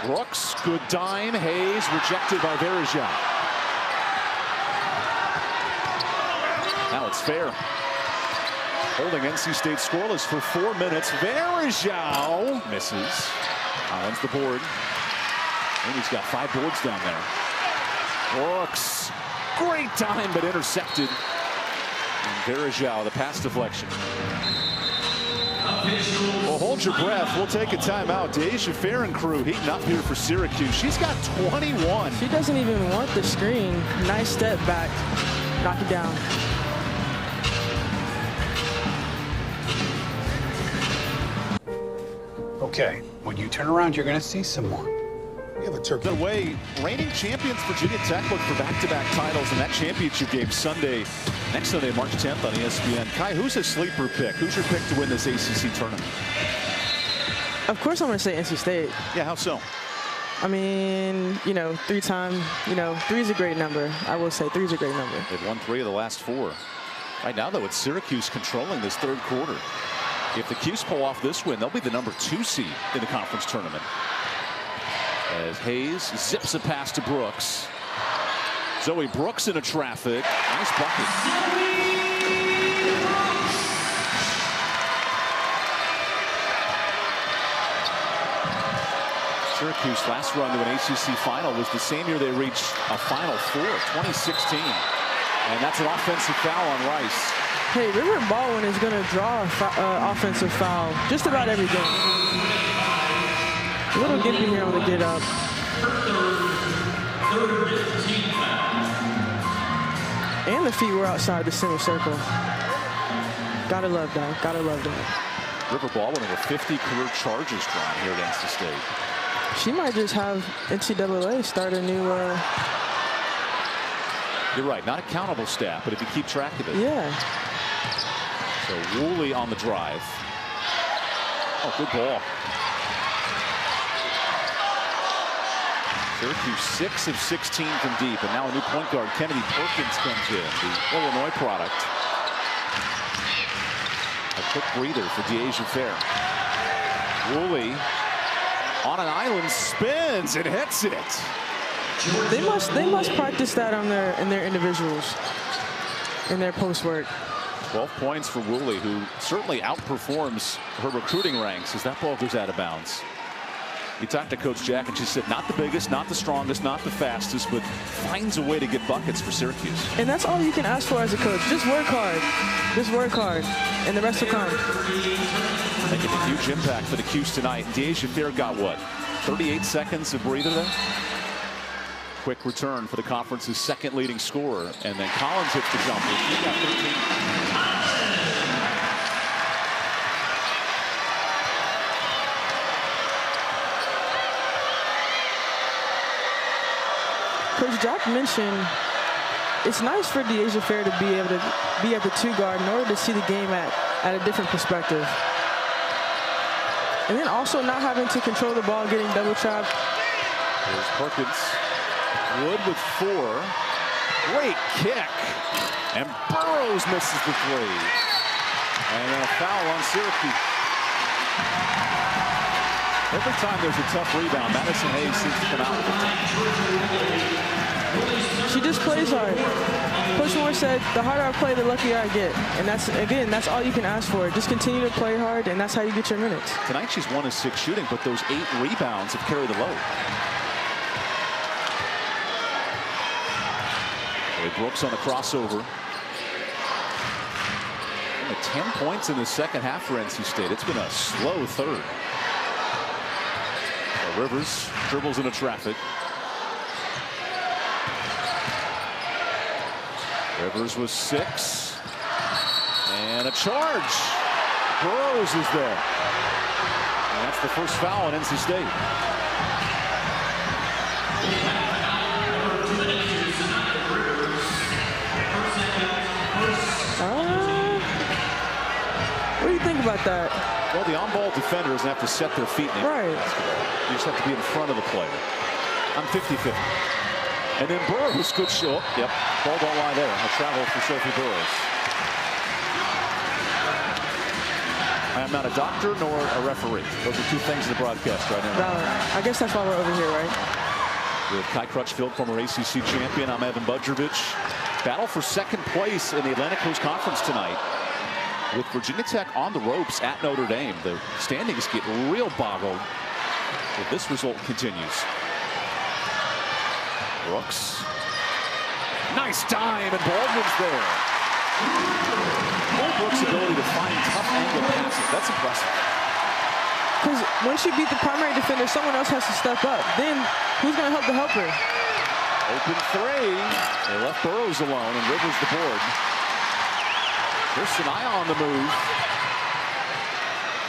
Brooks, good dime. Hayes rejected by Verajao. Now it's Fair. Holding NC State scoreless for 4 minutes. Verajao misses. Collins the board. And he's got 5 boards down there. Brooks, great time, but intercepted. And Verajao, the pass deflection. Well, hold your breath. We'll take a timeout. Dyaisha Fair and crew heating up here for Syracuse. She's got 21. She doesn't even want the screen. Nice step back. Knock it down. Okay, when you turn around, you're going to see some more. The way reigning champions Virginia Tech look for back-to-back titles in that championship game Sunday, next Sunday, March 10th on ESPN. Kai, who's a sleeper pick? Who's your pick to win this ACC tournament? Of course I'm going to say NC State. Yeah, how so? I mean, you know, 3-time, you know, 3 is a great number. I will say 3 is a great number. They've won 3 of the last 4. Right now, though, it's Syracuse controlling this third quarter. If the Cuse pull off this win, they'll be the number 2 seed in the conference tournament. As Hayes zips a pass to Brooks. Zoe Brooks into traffic. Nice bucket. Syracuse last run to an ACC final was the same year they reached a Final Four, 2016. And that's an offensive foul on Rice. Hey, River Baldwin is going to draw an offensive foul just about every game. A little gimpy here on the get up. And the feet were outside the center circle. Gotta love that. Gotta love that. River Baldwin over 50 career charges drawn here at NC State. She might just have NCAA start a new. You're right, not a countable stat, but if you keep track of it. Yeah. So Woolley on the drive. Oh, good ball. Syracuse 6 of 16 from deep, and now a new point guard, Kennedy Perkins, comes in, the Illinois product. A quick breather for Dyaisha Fair. Woolley on an island, spins and hits it. They must practice that on in their individuals, in their post work. 12 points for Woolley, who certainly outperforms her recruiting ranks as that ball goes out of bounds. He talked to Coach Jack, and she said, not the biggest, not the strongest, not the fastest, but finds a way to get buckets for Syracuse. And that's all you can ask for as a coach. Just work hard. Just work hard, and the rest will come. Making a huge impact for the Cuse tonight. Dyaisha Fair got what? 38 seconds of breather there? Quick return for the conference's second leading scorer, and then Collins hits the jumper. He got 13. Coach Jack mentioned it's nice for Dyaisha Fair to be able to be at the 2 guard in order to see the game at a different perspective. And then also not having to control the ball, getting double trapped. Here's Perkins. Wood with 4. Great kick. And Burrows misses the 3. And then a foul on Syracuse. Every time there's a tough rebound, Madison Hayes seems to come out with it. She just plays hard. Coach Moore said, the harder I play, the luckier I get. And that's, again, that's all you can ask for. Just continue to play hard, and that's how you get your minutes. Tonight she's 1 of 6 shooting, but those 8 rebounds have carried the load. Brooks on the crossover. 10 points in the second half for NC State. It's been a slow third. Rivers dribbles into traffic. Rivers was 6. And a charge. Burrows is there. And that's the first foul on NC State. What do you think about that? Well, the on-ball defender doesn't have to set their feet in right. You just have to be in front of the player. I'm 50-50. And then Burrows, good shot. Yep, ball don't lie there. A travel for Sophie Burrows. I am not a doctor nor a referee. Those are 2 things in the broadcast right now. I guess that's why we're over here, right? With Kai Crutchfield, former ACC champion. I'm Evan Budrovich. Battle for second place in the Atlantic Coast Conference tonight. With Virginia Tech on the ropes at Notre Dame. The standings get real boggled if this result continues. Brooks. Nice dime, and Baldwin's there. Brooks' ability to find tough angle passes, that's impressive. Because once you beat the primary defender, someone else has to step up. Then who's going to help the helper? Open 3. They left Burrows alone, and Rivers the board. Here's Saniya on the move.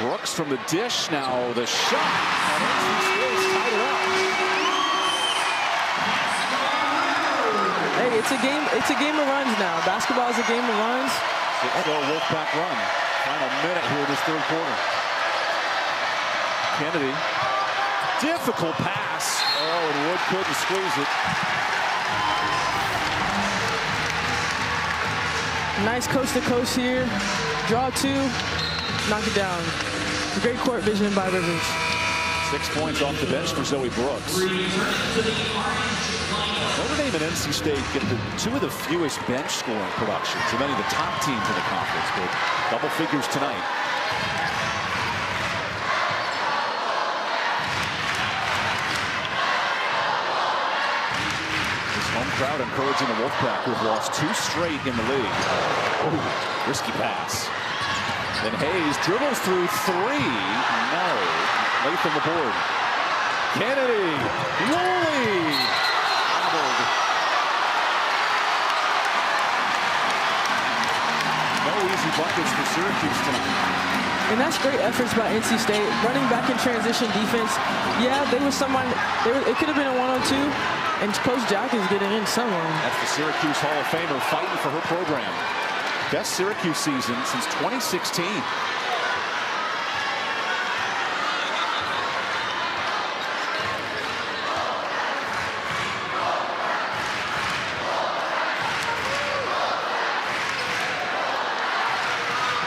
Brooks from the dish. Now the shot. And NC State's tied it up. Hey, it's a game of runs now. Basketball is a game of runs. 6-0 Wolfpack run. Final minute here in this third quarter. Kennedy. Difficult pass. Oh, and Wood couldn't squeeze it. Nice coast to coast here. Draw two, knock it down. Great court vision by Rivers. 6 points off the bench for Zoe Brooks. Notre Dame and NC State get two of the fewest bench scoring productions of any of the top teams in the conference, but double figures tonight. This home crowd encouraging the Wolfpack, who have lost 2 straight in the league. Oh, risky pass. Then Hayes dribbles through 3. No. Late from the board. Kennedy. Woolley. No easy buckets for Syracuse tonight. And that's great efforts by NC State. Running back in transition defense. Yeah, they was someone. It could have been a 1-on-2, and Coach Jack is getting in somewhere. That's the Syracuse Hall of Famer fighting for her program. Best Syracuse season since 2016.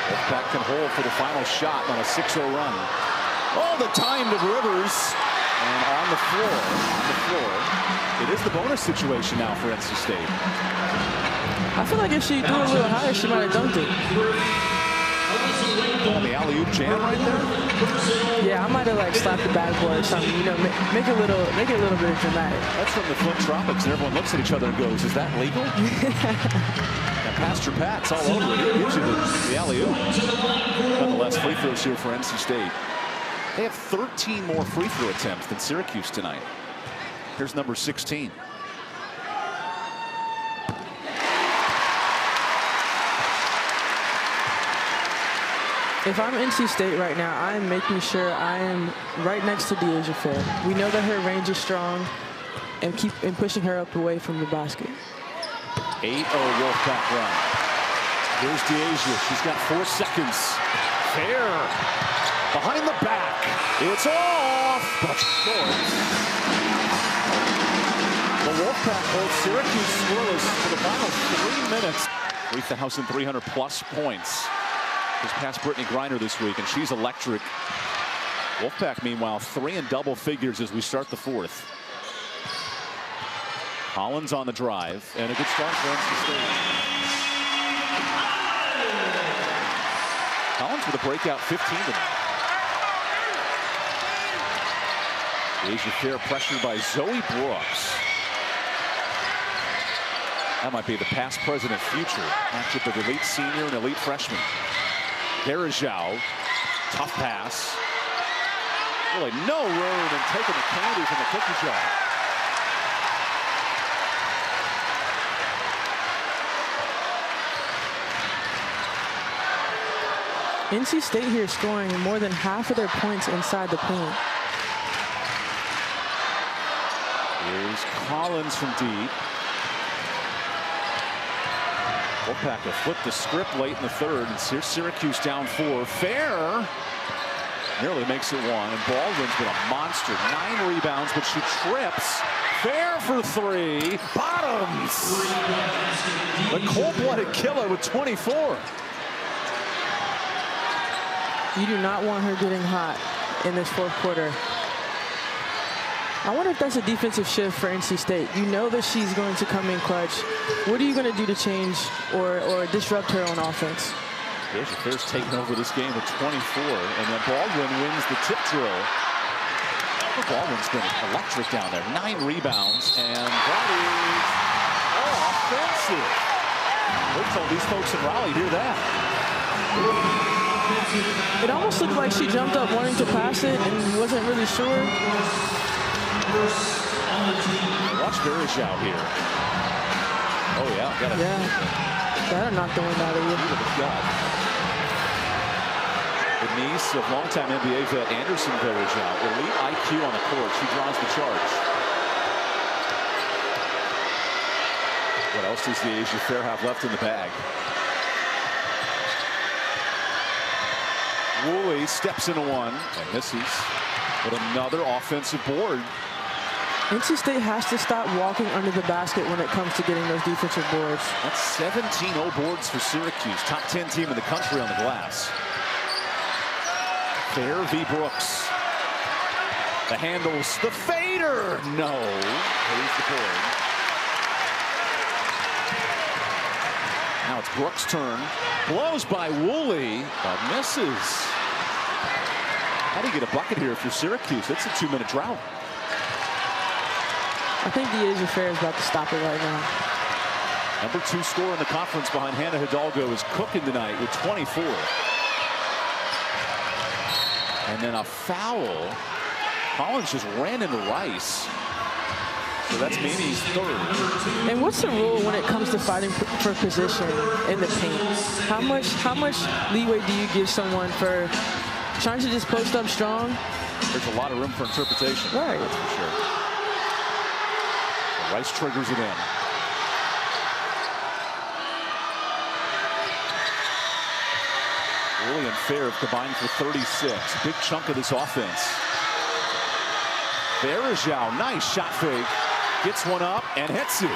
Wolfpack can hold for the final shot on a 6-0 run. Oh, the time to Rivers. And on the floor. It is the bonus situation now for NC State. I feel like if she threw a little higher, she might have dunked it. On the alley-oop jam right there? Yeah, I might have like slapped the backboard or something. You know, make it a little bit dramatic. That's from the Flint Tropics, and everyone looks at each other and goes, "Is that legal?" And Pastor Pat's all over it. He gives you the alley-oop. Nonetheless, free throws here for NC State. They have 13 more free throw attempts than Syracuse tonight. Here's number 16. If I'm NC State right now, I am making sure I am right next to Dyaisha Fair. We know that her range is strong, and pushing her up away from the basket. 8-0 Wolfpack run. Here's Dyaisha. She's got 4 seconds. Fair behind the back. It's off, but short. The Wolfpack holds Syracuse scoreless for the final 3 minutes. 3,300+ points. Just past Brittany Griner this week, and she's electric. Wolfpack, meanwhile, 3 in double figures as we start the 4th. Collins on the drive, and a good start for NC State. Collins with a breakout 15 tonight. Dyaisha Fair pressured by Zoe Brooks. That might be the past, present, and future matchup of elite senior and elite freshman. Dyaisha, tough pass. Really no room, and taking the candy from the cookie jar. NC State here scoring more than half of their points inside the paint. Here's Collins from deep. Wolfpack will flip the script late in the 3rd, and here's Syracuse down 4. Fair nearly makes it 1, and Baldwin's been a monster. 9 rebounds, but she trips. Fair for 3. Bottoms. The cold-blooded killer with 24. You do not want her getting hot in this 4th quarter. I wonder if that's a defensive shift for NC State. You know that she's going to come in clutch. What are you going to do to change or disrupt her on offense? Dyaisha Fair's taken over this game with 24, and then Baldwin wins the tip drill. Baldwin's been electric down there. 9 rebounds, and that is offensive. Wait till these folks in Raleigh hear that. It almost looked like she jumped up wanting to pass it and wasn't really sure. Watch Dyaisha out here. Oh yeah, got it. Yeah, that'll knock the wind out of you. The niece of longtime NBA vet Anderson Dyaisha. Elite IQ on the court. She draws the charge. What else does Dyaisha Fair have left in the bag? Woolley steps into one and misses. But another offensive board. NC State has to stop walking under the basket when it comes to getting those defensive boards. That's 17 boards for Syracuse. Top 10 team in the country on the glass. Fair v. Brooks. The handles, the fader. No. Here's the board. Now it's Brooks' turn. Blows by Woolley, but misses. How do you get a bucket here if you're Syracuse? It's a 2-minute drought. I think Dyaisha Fair is about to stop it right now. Number 2 scorer in the conference behind Hannah Hidalgo is cooking tonight with 24. And then a foul. Collins just ran into Rice. So that's Mimi's third. And what's the rule when it comes to fighting for position in the paint? How much leeway do you give someone for trying to just post up strong? There's a lot of room for interpretation. Right. That's for sure. So Rice triggers it in. Woolley and Fair have combined for 36. Big chunk of this offense. Verajao, nice shot fake. Gets one up and hits it.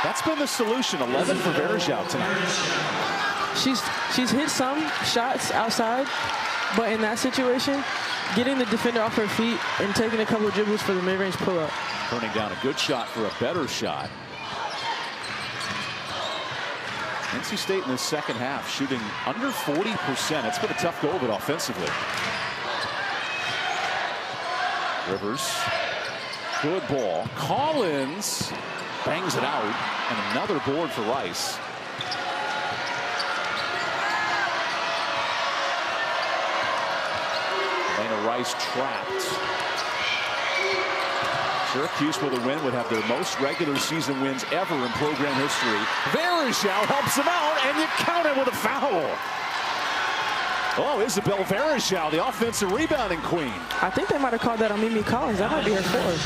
That's been the solution. 11 for Verajao tonight. She's hit some shots outside, but in that situation, getting the defender off her feet and taking a couple of dribbles for the mid-range pull-up. Turning down a good shot for a better shot. NC State in the second half shooting under 40%. It's been a tough go of it offensively. Rivers. Good ball. Collins bangs it out. And another board for Rice. Elena Rice trapped. Syracuse with a win would have their most regular season wins ever in program history. Verajao helps them out, and you count it with a foul. Oh, Isabel Verajao, the offensive rebounding queen. I think they might have called that on Mimi Collins. That might be her fourth.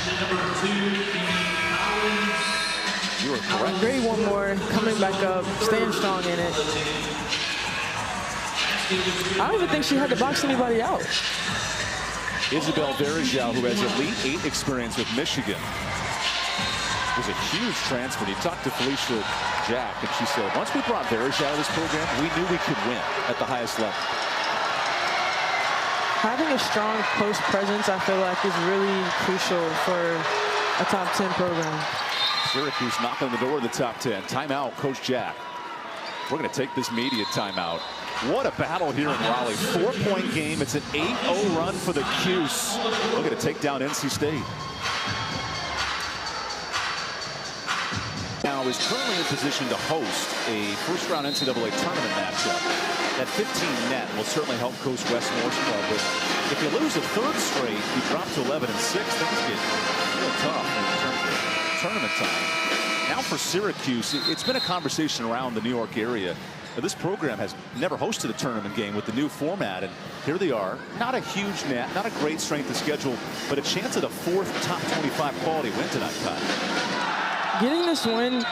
You were correct. Great one more, coming back up, staying strong in it. I don't even think she had to box anybody out. Isabel Verajao, who has Elite 8 experience with Michigan, was a huge transfer. He talked to Felicia Jack, and she said, once we brought Verajao to this program, we knew we could win at the highest level. Having a strong post presence, I feel like, is really crucial for a top 10 program. Syracuse knocking on the door of the top 10. Timeout, Coach Jack. We're going to take this media timeout. What a battle here in Raleigh. 4-point game. It's an 8-0 run for the Cuse. We're going to take down NC State. Now is currently in position to host a first-round NCAA tournament matchup. That 15 net will certainly help Coach Wes Morswell, but if you lose a third straight, you drop to 11-6, things get real tough in terms of tournament time. Now for Syracuse, it's been a conversation around the New York area. This program has never hosted a tournament game with the new format, and here they are. Not a huge net, not a great strength of schedule, but a chance at a 4th top 25 quality win tonight, Pat. Getting this win,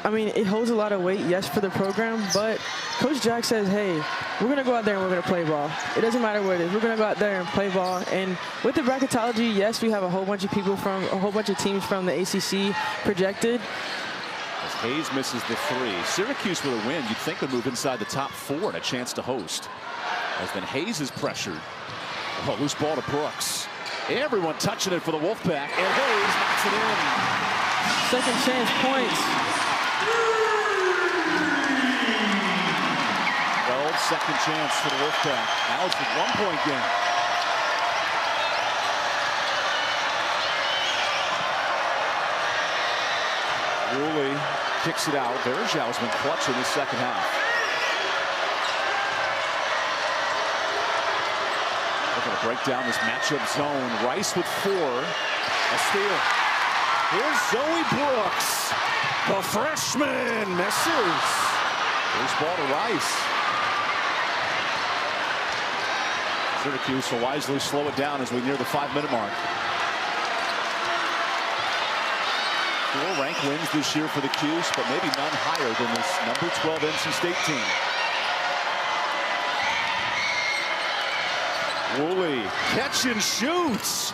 I mean, it holds a lot of weight, yes, for the program, but Coach Jack says, hey, we're going to go out there and we're going to play ball. It doesn't matter what it is. We're going to go out there and play ball. And with the bracketology, yes, we have a whole bunch of people from, a whole bunch of teams from the ACC projected. As Hayes misses the 3. Syracuse with a win, you'd think would move inside the top 4 and a chance to host. As then Hayes is pressured. Oh, loose ball to Brooks. Everyone touching it for the Wolfpack, and Hayes knocks it in. Second chance points. Well, second chance for the Wolfpack. Now it's a 1-point game. Woolley kicks it out. Verajao has been clutch in the second half. They're going to break down this matchup zone. Rice with 4. A steal. Here's Zoe Brooks. The freshman misses. Loose ball to Rice. Syracuse will wisely slow it down as we near the 5-minute mark. 4 ranked wins this year for the Cuse, but maybe none higher than this number 12 NC State team. Woolley, catch and shoots.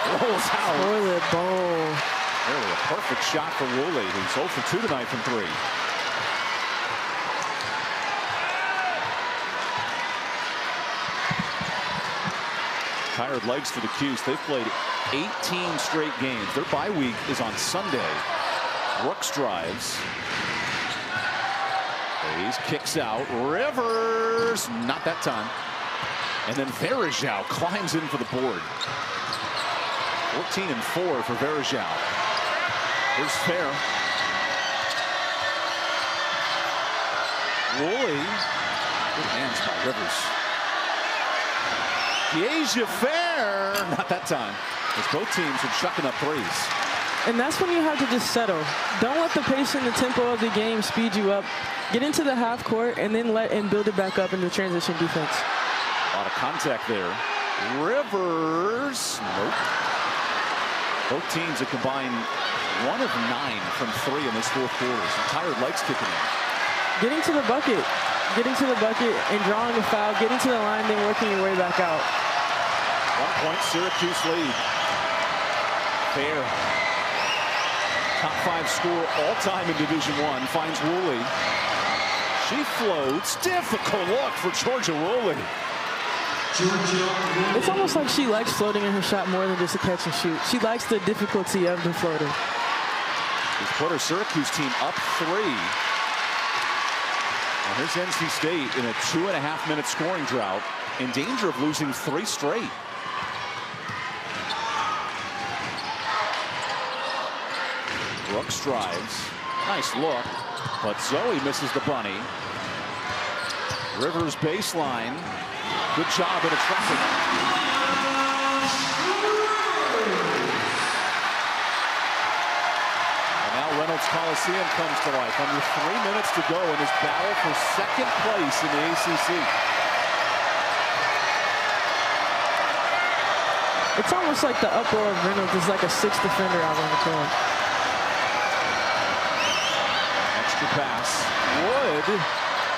Rolls out. Toilet bowl. Really a perfect shot for Woolley, who's 0 for 2 tonight from 3. Tired legs for the Cuse. They've played 18 straight games. Their bye week is on Sunday. Brooks drives. Hayes kicks out. Rivers, not that time. And then Verajao climbs in for the board. 14 and 4 for Verajao. Here's Fair. Woolley. Good hands by Rivers. Dyaisha Fair, not that time, as both teams are chucking up threes. And that's when you have to just settle. Don't let the pace and the tempo of the game speed you up. Get into the half court and then build it back up into transition defense. A lot of contact there. Rivers, nope. Both teams have combined 1 of 9 from 3 in this fourth quarter. Some tired legs kicking in. Getting to the bucket and drawing a foul, getting to the line, then working your way back out. 1 point Syracuse lead. Fair. Top 5 scorer all time in Division I finds Woolley. She floats. Difficult look for Georgia Woolley. It's almost like she likes floating in her shot more than just a catch and shoot. She likes the difficulty of the floater. She's put her Syracuse team up 3. And here's NC State in a 2.5-minute scoring drought, in danger of losing 3 straight. Brooks drives. Nice look, but Zoe misses the bunny. Rivers baseline. Good job in a traffic. And now Reynolds Coliseum comes to life. Under 3 minutes to go in his battle for second place in the ACC. It's almost like the uproar of Reynolds is like a 6th defender out on the court. Extra pass. Wood.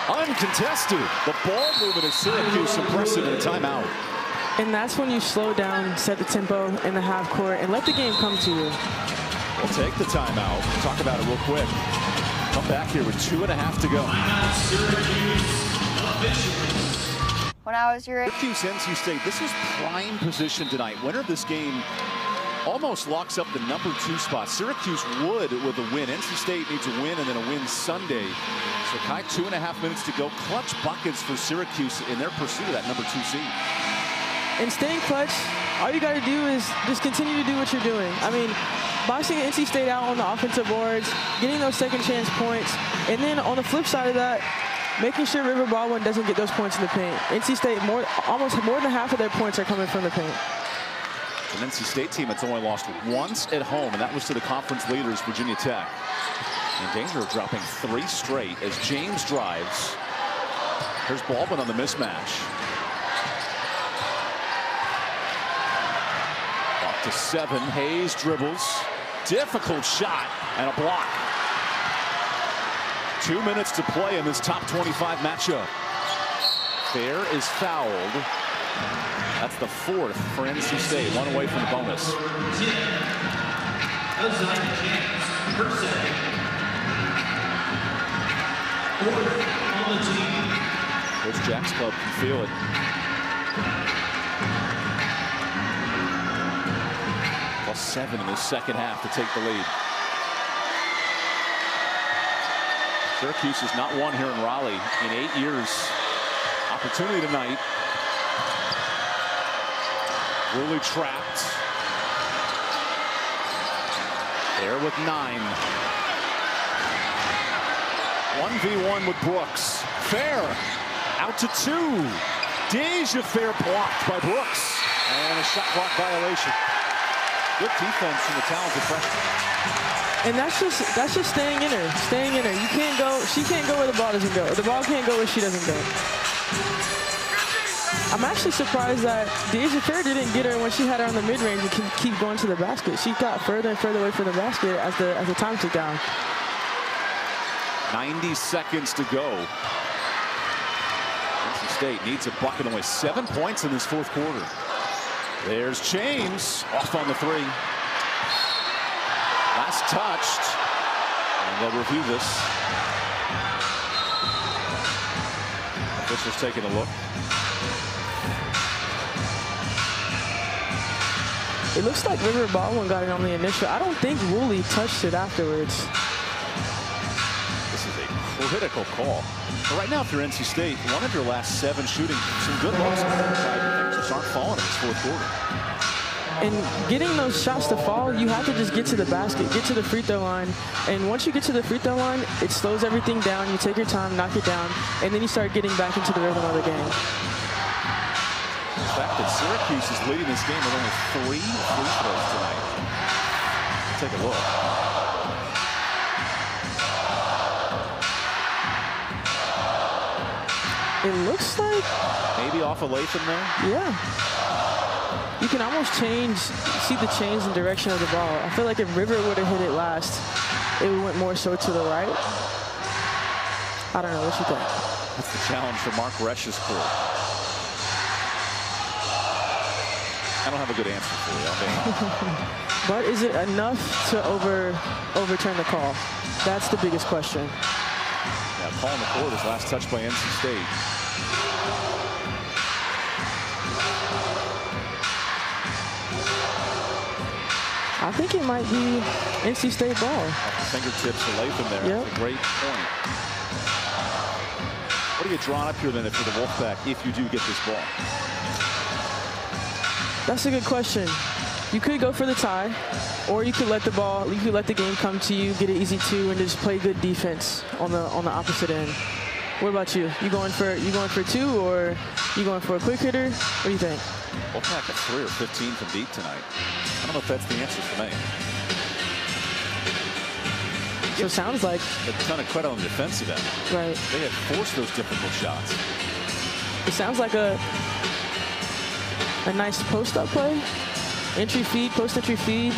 Uncontested. The ball movement of Syracuse impressive in a timeout. And that's when you slow down, set the tempo in the half court, and let the game come to you. We'll take the timeout. We'll talk about it real quick. Come back here with 2.5 to go. When I was your age. Syracuse, NC State, this is prime position tonight. Winner of this game almost locks up the number 2 spot. Syracuse would with a win. NC State needs a win and then a win Sunday. So Kai, 2.5 minutes to go. Clutch buckets for Syracuse in their pursuit of that number 2 seed. And staying clutch, all you got to do is just continue to do what you're doing. I mean, boxing NC State out on the offensive boards, getting those second chance points, and then on the flip side of that, making sure River Baldwin doesn't get those points in the paint. NC State, almost more than half of their points are coming from the paint. An NC State team that's only lost once at home, and that was to the conference leaders, Virginia Tech. In danger of dropping 3 straight as James drives. Here's Baldwin on the mismatch. Up to 7. Hayes dribbles. Difficult shot and a block. 2 minutes to play in this top 25 matchup. Fair is fouled. That's the 4th for NC State. 1 away from the bonus. Coach Jack's club can feel it. +7 in the second half to take the lead. Syracuse has not won here in Raleigh in 8 years. Opportunity tonight. Woolley trapped. There with 9. 1v1 with Brooks. Fair out to 2. Dyaisha Fair blocked by Brooks. And a shot clock violation. Good defense from the talented freshman. And that's just staying in her. You can't go, she can't go where the ball doesn't go. The ball can't go where she doesn't go. I'm actually surprised that Dyaisha Fair didn't get her when she had her on the mid-range and keep going to the basket. She got further and further away from the basket as the time took down. 90 seconds to go. NC State needs a bucket, only 7 points in this fourth quarter. There's James off on the three. Last touched, and they'll review this. Officials taking a look. It looks like River Baldwin got it on the initial. I don't think Woolley touched it afterwards. This is a critical call. But right now, if you're NC State, one of your last 7 shooting, some good looks. Things just aren't falling in this fourth quarter. And getting those shots to fall, you have to just get to the basket, get to the free throw line. And once you get to the free throw line, it slows everything down. You take your time, knock it down, and then you start getting back into the rhythm of the game. The fact that Syracuse is leading this game with only 3 free throws tonight. Take a look. It looks like maybe off a Latham there. Yeah. You can almost see the change in direction of the ball. I feel like if River would have hit it last, it went more so to the right. I don't know. What you think? That's the challenge for Mark Resch's crew. I don't have a good answer for you. But is it enough to overturn the call? That's the biggest question. Yeah, call in the quarters. Last touch by NC State. I think it might be NC State ball. Off the fingertips of Latham there. Yep. That's a great point. What do you draw up here then for the Wolfpack if you do get this ball? That's a good question. You could go for the tie, or you could let the game come to you, get an easy 2, and just play good defense on the opposite end. What about you? You going for 2, or you going for a quick hitter? What do you think? Wolfpack at 3 or 15 from deep tonight. I don't know if that's the answer for me. So it sounds like a ton of credit on the defensive end. Right. They had forced those difficult shots. It sounds like a nice post-up play. Entry feed, post-entry feed.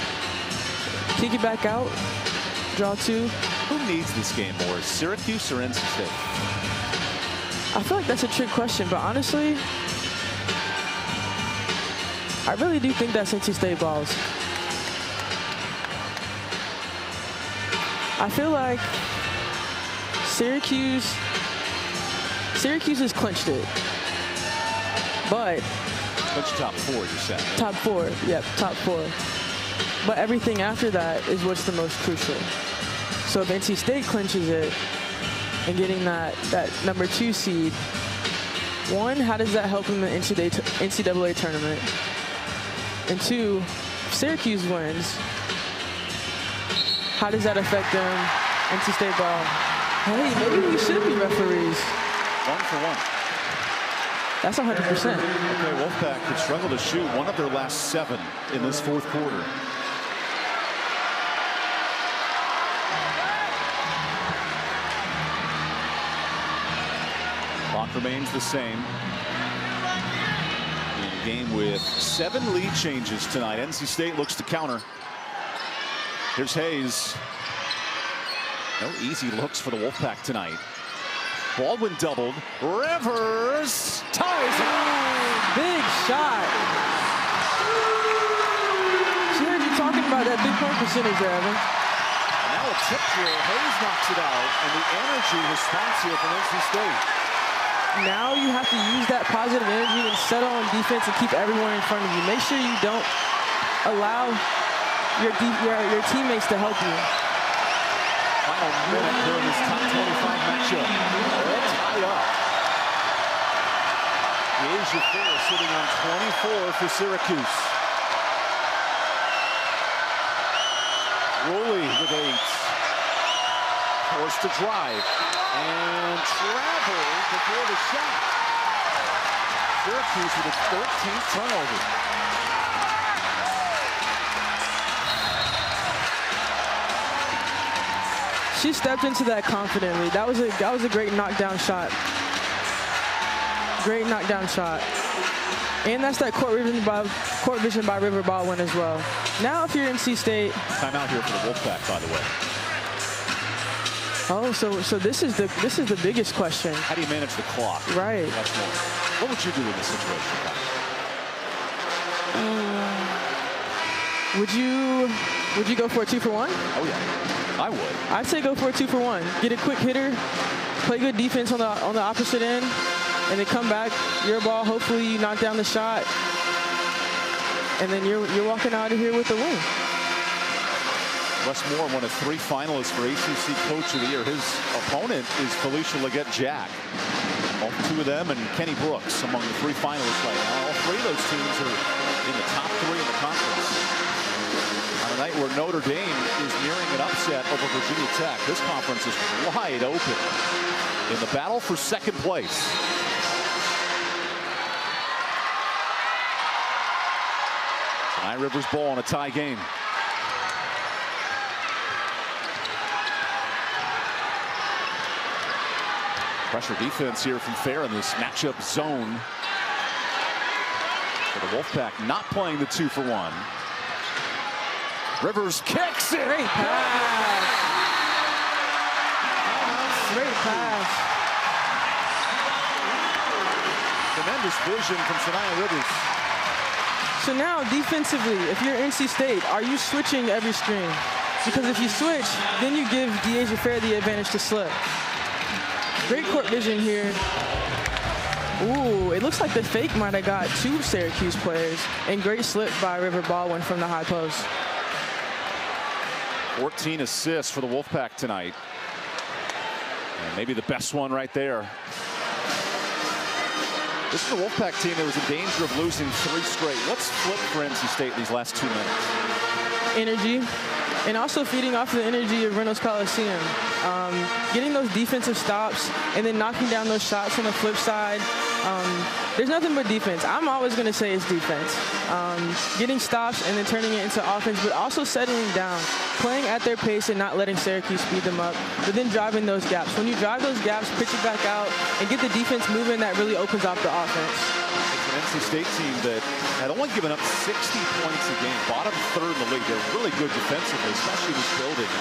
Kick it back out. Draw 2. Who needs this game more, Syracuse or NC State? I feel like that's a trick question, but honestly, I really do think that's NC State balls. I feel like Syracuse has clinched it, but clinched top 4, you're saying? Top 4, yep, top 4. But everything after that is what's the most crucial. So if NC State clinches it and getting that number 2 seed, 1, how does that help in the NCAA tournament? And 2, if Syracuse wins, how does that affect them? NC State ball. Hey, maybe we should be referees. 1 for 1. That's 100%. Okay, Wolfpack could struggle to shoot 1 of their last 7 in this fourth quarter. Clock remains the same. In a game with 7 lead changes tonight. NC State looks to counter. Here's Hayes. No easy looks for the Wolfpack tonight. Baldwin doubled. Rivers ties it. Big shot. She heard you talking about that big point percentage there, Evan. And now a tip drill. Hayes knocks it out, and the energy response here from NC State. Now you have to use that positive energy and settle on defense and keep everyone in front of you. Make sure you don't allow your teammates to help you. Final minute here in this top 25 matchup. All tied up. Dyaisha Fair sitting on 24 for Syracuse. Woolley with 8. Forced to drive. And travel before the shot. Syracuse with its 13th turnover. She stepped into that confidently. That was a great knockdown shot. Great knockdown shot. And that's that court vision by River Baldwin as well. Now if you're NC State. Timeout here for the Wolfpack, by the way. Oh, so this is the biggest question. How do you manage the clock? Right. That's more. What would you do in this situation, Kyle? Would you go for a 2-for-1? Oh yeah, I would. I'd say go for a 2-for-1. Get a quick hitter, play good defense on the opposite end, and then come back, your ball. Hopefully you knock down the shot, and then you're walking out of here with the win. Wes Moore, one of 3 finalists for ACC Coach of the Year. His opponent is Felicia Leggett-Jack. All 2 of them and Kenny Brooks among the 3 finalists right now. All 3 of those teams are in the top 3 in the conference. On a night where Notre Dame is nearing an upset over Virginia Tech, this conference is wide open in the battle for second place. Saniya Rivers ball in a tie game. Pressure defense here from Fair in this matchup zone. For the Wolfpack not playing the 2-for-1. Rivers kicks it. Great pass. Great pass. Tremendous vision from Saniya Rivers. So now defensively, if you're NC State, are you switching every screen? Because if you switch, then you give Dyaisha Fair the advantage to slip. Great court vision here. Ooh, it looks like the fake might have got 2 Syracuse players. And great slip by River Baldwin from the high post. 14 assists for the Wolfpack tonight. And maybe the best one right there. This is the Wolfpack team that was in danger of losing 3 straight. What's flipped for NC State these last 2 minutes? Energy. And also feeding off the energy of Reynolds Coliseum. Getting those defensive stops and then knocking down those shots on the flip side. There's nothing but defense. I'm always going to say it's defense. Getting stops and then turning it into offense, but also settling down, playing at their pace and not letting Syracuse speed them up, but then driving those gaps. When you drive those gaps, pitch it back out, and get the defense moving, that really opens up the offense. It's an NC State team that had only given up 60 points a game, bottom 3rd in the league. They're really good defensively, especially this building.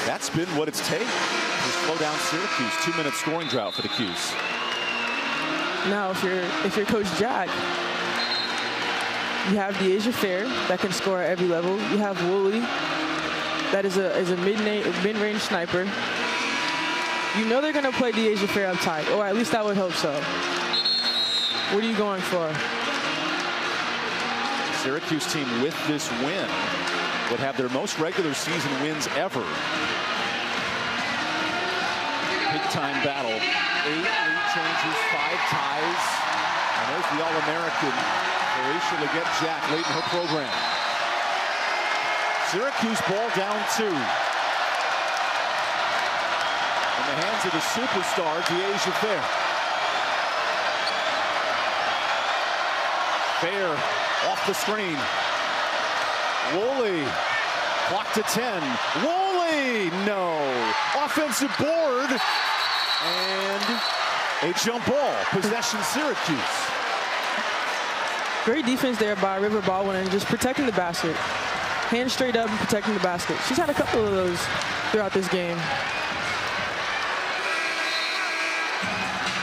That's been what it's taken to slow down Syracuse. 2-minute scoring drought for the Cuse. Now, if you're Coach Jack, you have Dyaisha Fair that can score at every level. You have Woolley that is a mid-range sniper. You know they're going to play Dyaisha Fair up tight, or at least I would hope so. What are you going for? The Syracuse team with this win would have their most regular season wins ever. Big time battle. 8 lead changes, 5 ties. And there's the All-American Dyaisha Leggett-Jack late in her program. Syracuse ball down 2. In the hands of the superstar, Dyaisha Fair. Fair off the screen. Woolley, clock to 10. Woolley, no. Offensive board. And a jump ball. Possession Syracuse. Great defense there by River Baldwin and just protecting the basket. Hands straight up and protecting the basket. She's had a couple of those throughout this game.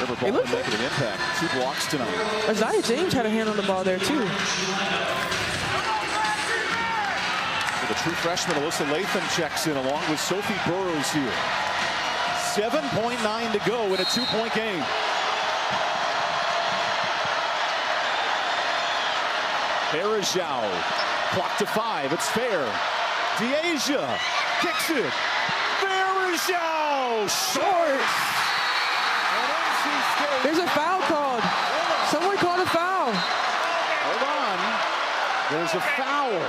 River Baldwin making an impact. 2 blocks tonight. Isaiah James had a hand on the ball there too. The true freshman Alyssa Latham checks in along with Sophie Burrows here. 7.9 to go in a 2-point game. Fair. Clock to 5. It's Fair. Dyaisha kicks it. Fair. Short. There's a foul called. Someone called a foul. Hold on. There's a foul.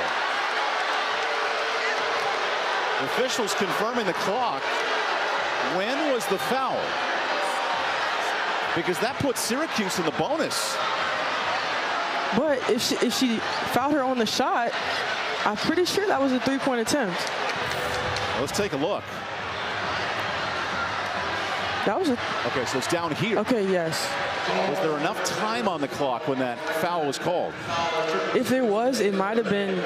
The officials confirming the clock. When was the foul? Because that puts Syracuse in the bonus. But if she fouled her on the shot, I'm pretty sure that was a 3-point attempt. Let's take a look. That was a... Okay, so it's down here. Okay, yes. Was there enough time on the clock when that foul was called? If there was, it might have been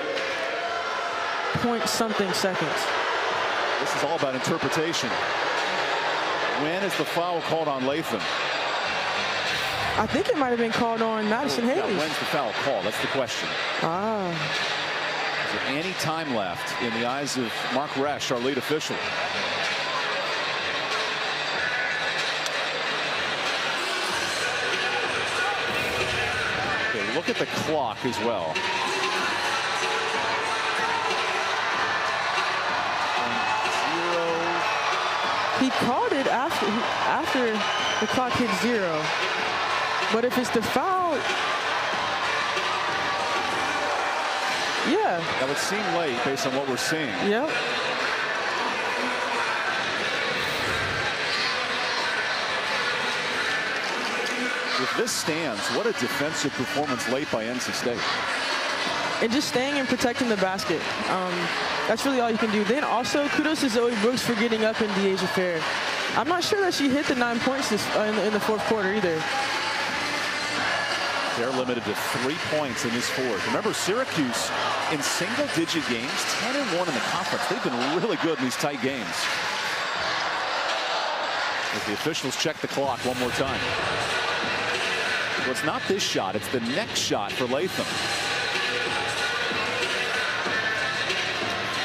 point something seconds. This is all about interpretation. When is the foul called on Latham? I think it might have been called on Madison Hayes. Yeah, when's the foul called? That's the question. Ah. Is there any time left in the eyes of Mark Resch, our lead official? Okay, look at the clock as well. He called it after the clock hit 0. But if it's the foul, yeah. That would seem late based on what we're seeing. Yep. If this stands, what a defensive performance late by NC State. And just staying and protecting the basket. That's really all you can do. Then also, kudos to Zoe Brooks for getting up in Dyaisha Fair. I'm not sure that she hit the 9 points in the fourth quarter either. They're limited to 3 points in this fourth. Remember, Syracuse in single-digit games, 10-1 in the conference. They've been really good in these tight games. As the officials check the clock one more time. Well, it's not this shot. It's the next shot for Latham.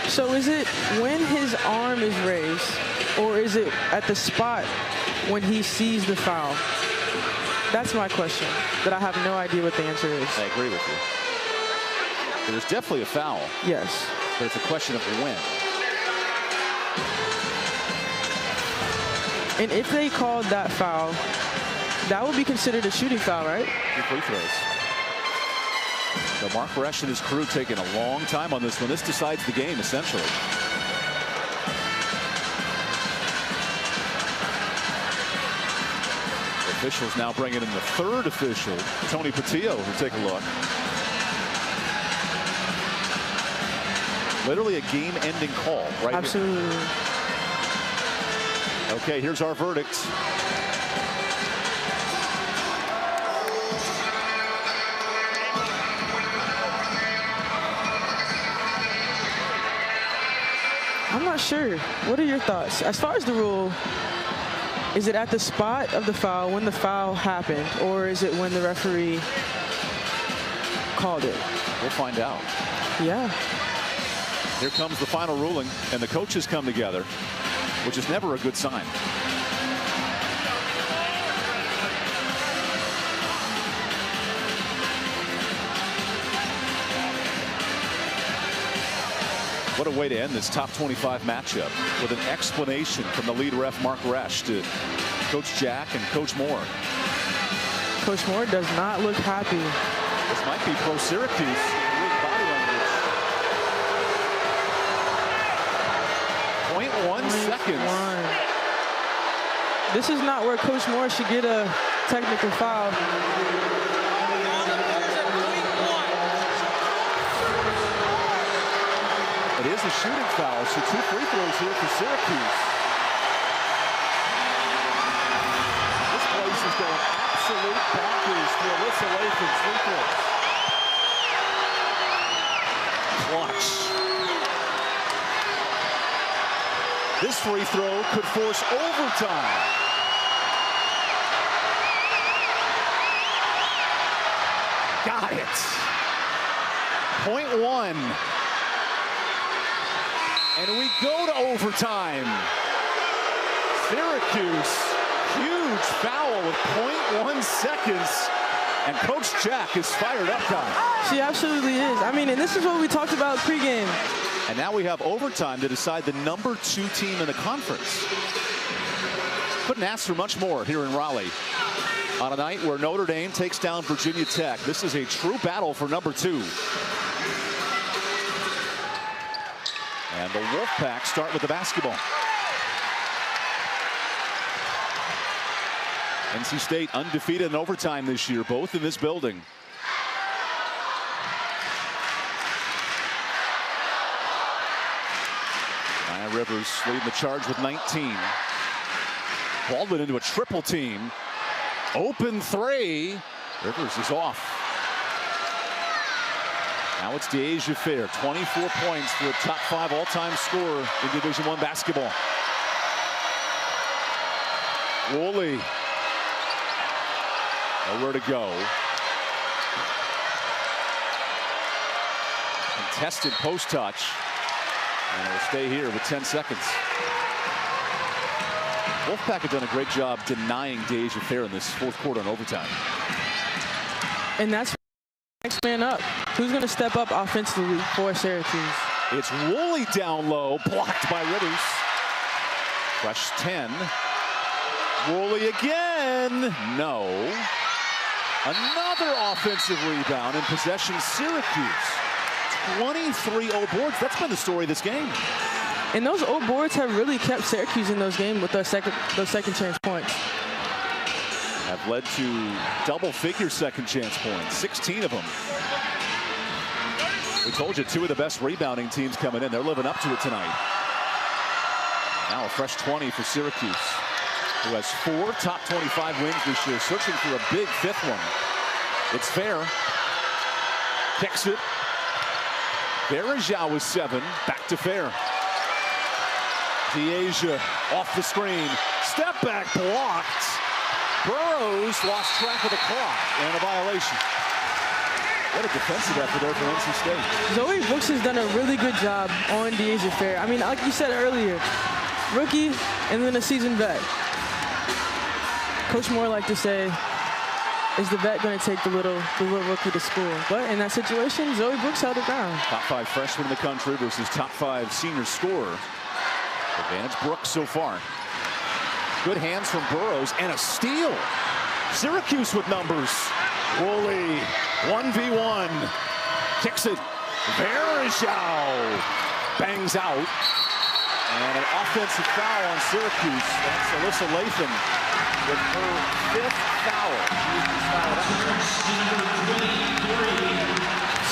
So is it when his arm is raised, or is it at the spot when he sees the foul? That's my question, that I have no idea what the answer is. I agree with you. There's definitely a foul. Yes. But it's a question of when. And if they called that foul, that would be considered a shooting foul, right? 2 free throws. So Mark Resch and his crew taking a long time on this one. This decides the game, essentially. Officials now bringing in the third official, Tony Patillo, who'll take a look. Literally a game-ending call, right? Absolutely. Okay, here's our verdict. I'm not sure. What are your thoughts? As far as the rule, is it at the spot of the foul when the foul happened, or is it when the referee called it? We'll find out. Yeah. Here comes the final ruling, and the coaches come together, which is never a good sign. What a way to end this top 25 matchup with an explanation from the lead ref, Mark Resch, to Coach Jack and Coach Moore. Coach Moore does not look happy. This might be pro Syracuse. Body language. 0.1 seconds. This is not where Coach Moore should get a technical foul. It is a shooting foul, so 2 free throws here for Syracuse. This place is going absolute bonkers for Alyssa Latham's free throws. Clutch. This free throw could force overtime. Got it. 0.1. And we go to overtime. Syracuse, huge foul with 0.1 seconds. And Coach Jack is fired up on it. She absolutely is. I mean, and this is what we talked about pregame. And now we have overtime to decide the number 2 team in the conference. Couldn't ask for much more here in Raleigh. On a night where Notre Dame takes down Virginia Tech. This is a true battle for number 2. And the Wolfpack start with the basketball. NC State undefeated in overtime this year, both in this building. Saniya Rivers leading the charge with 19. Baldwin into a triple team. Open 3. Rivers is off. Now it's Dyaisha Fair, 24 points for a top 5 all-time scorer in Division I basketball. Woolley. Nowhere to go. Contested post touch. And it'll stay here with 10 seconds. Wolfpack have done a great job denying Dyaisha Fair in this fourth quarter and overtime. And that's next man up. Who's going to step up offensively for Syracuse? It's Woolley down low, blocked by Rivers. Fresh 10. Woolley again. No. Another offensive rebound in possession. Syracuse. 23 old boards. That's been the story of this game. And those old boards have really kept Syracuse in those games with those second chance points. Have led to double-figure second chance points, 16 of them. We told you 2 of the best rebounding teams coming in. They're living up to it tonight. Now a fresh 20 for Syracuse, who has 4 top 25 wins this year, searching for a big 5th one. It's Fair. Kicks it. Dyaisha with 7. Back to Fair. Dyaisha off the screen. Step back blocked. Burrows lost track of the clock and a violation. What a defensive effort there for NC State. Zoe Brooks has done a really good job on Dyaisha Fair. I mean, like you said earlier, rookie and then a seasoned vet. Coach Moore liked to say, is the vet going to take the little rookie to school? But in that situation, Zoe Brooks held it down. Top 5 freshman in the country versus top 5 senior scorer. Advantage Brooks so far. Good hands from Burrows and a steal. Syracuse with numbers. Woolley, 1v1. Kicks it. Dyaisha bangs out. And an offensive foul on Syracuse. That's Alyssa Latham with her 5th foul.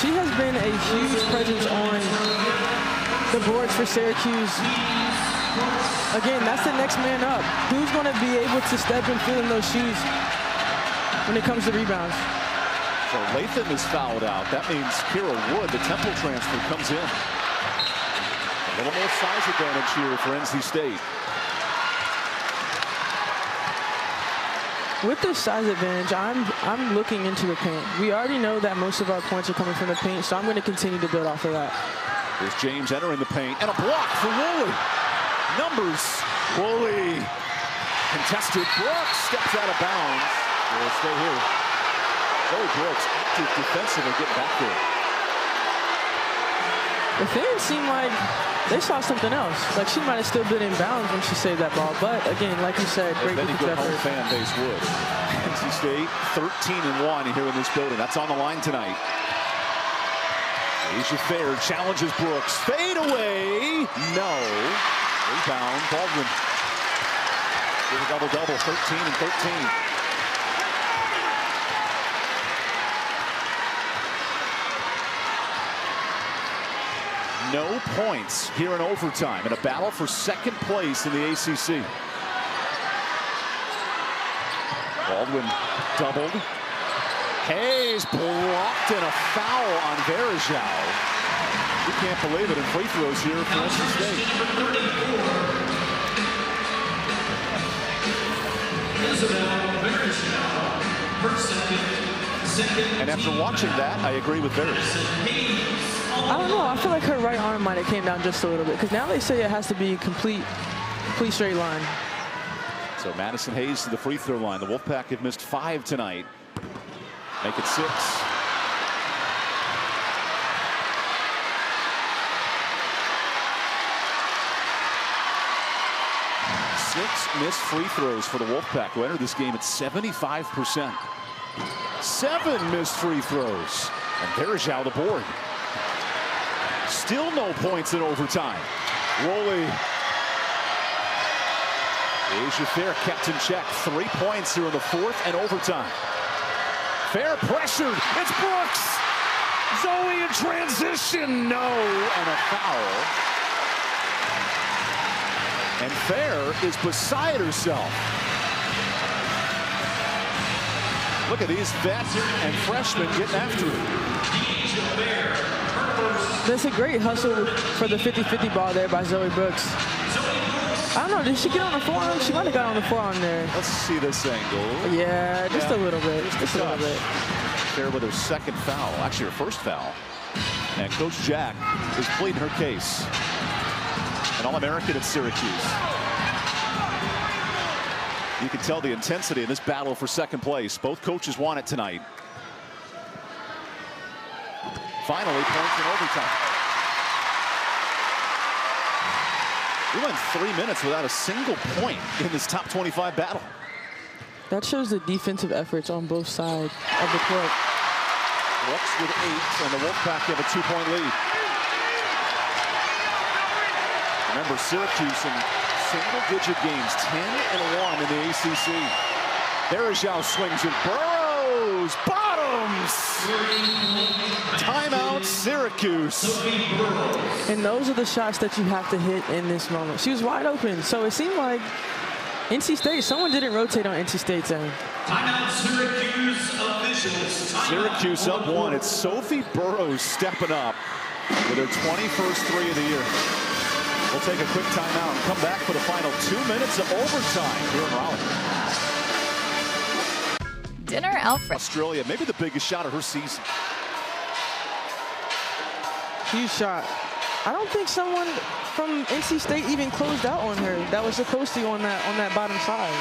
She has been a huge presence on the boards for Syracuse. Again, that's the next man up. Who's going to be able to step and fill in those shoes when it comes to rebounds? So Latham is fouled out. That means Kira Wood, the Temple transfer, comes in. A little more size advantage here for NC State. With this size advantage, I'm looking into the paint. We already know that most of our points are coming from the paint, so I'm going to continue to build off of that. Here's James entering the paint, and a block for Woolley. Numbers. Woolley contested. Brooks steps out of bounds. Will stay here. Zoe Brooks active defensively getting back there. The fans seem like they saw something else. Like she might have still been in bounds when she saved that ball. But again, like you said, great defensive effort. Fan base would. NC State 13-1 here in this building. That's on the line tonight. Dyaisha Fair challenges Brooks. Fade away. No. Rebound. Baldwin. With a double-double. 13 and 13. No points here in overtime in a battle for second place in the ACC. Baldwin doubled. Hayes blocked and a foul on Dyaisha. You can't believe it in free throws here for NC State. And after watching that, I agree with Dyaisha. I don't know. I feel like her right arm might have came down just a little bit because now they say it has to be complete straight line. So Madison Hayes to the free throw line. The Wolfpack have missed 5 tonight. Make it 6. Six missed free throws for the Wolfpack, who entered this game at 75%. 7 missed free throws. And Dyaisha the board. Still no points in overtime. Woolley. Dyaisha Fair kept in check. 3 points here in the 4th and overtime. Fair pressured. It's Brooks. Zoe in transition. No. And a foul. And Fair is beside herself. Look at these vets and freshmen getting after it. That's a great hustle for the 50-50 ball there by Zoe Brooks. I don't know. Did she get on the forearm? She might have got on the forearm there. Let's see this angle. Yeah, just a little bit. Just a little bit. Fair with her second foul, actually her first foul. And Coach Jack is pleading her case. An All-American at Syracuse. You can tell the intensity in this battle for second place. Both coaches want it tonight. Finally, points in overtime. We went 3 minutes without a single point in this top 25 battle. That shows the defensive efforts on both sides of the court. Brooks with 8, and the Wolfpack have a 2-point lead. Remember, Syracuse in single-digit games, 10-1 in the ACC. Berejao swings it, Burrows, bottoms! Timeout, Syracuse. And those are the shots that you have to hit in this moment. She was wide open, so it seemed like NC State, someone didn't rotate on NC State's end. Timeout, Syracuse officials. Syracuse up 1. It's Sophie Burrows stepping up with her 21st three of the year. We'll take a quick timeout and come back for the final 2 minutes of overtime here in Raleigh. Dinner Alfred. Australia, maybe the biggest shot of her season. Huge shot. I don't think someone from NC State even closed out on her. That was supposed to on that bottom side.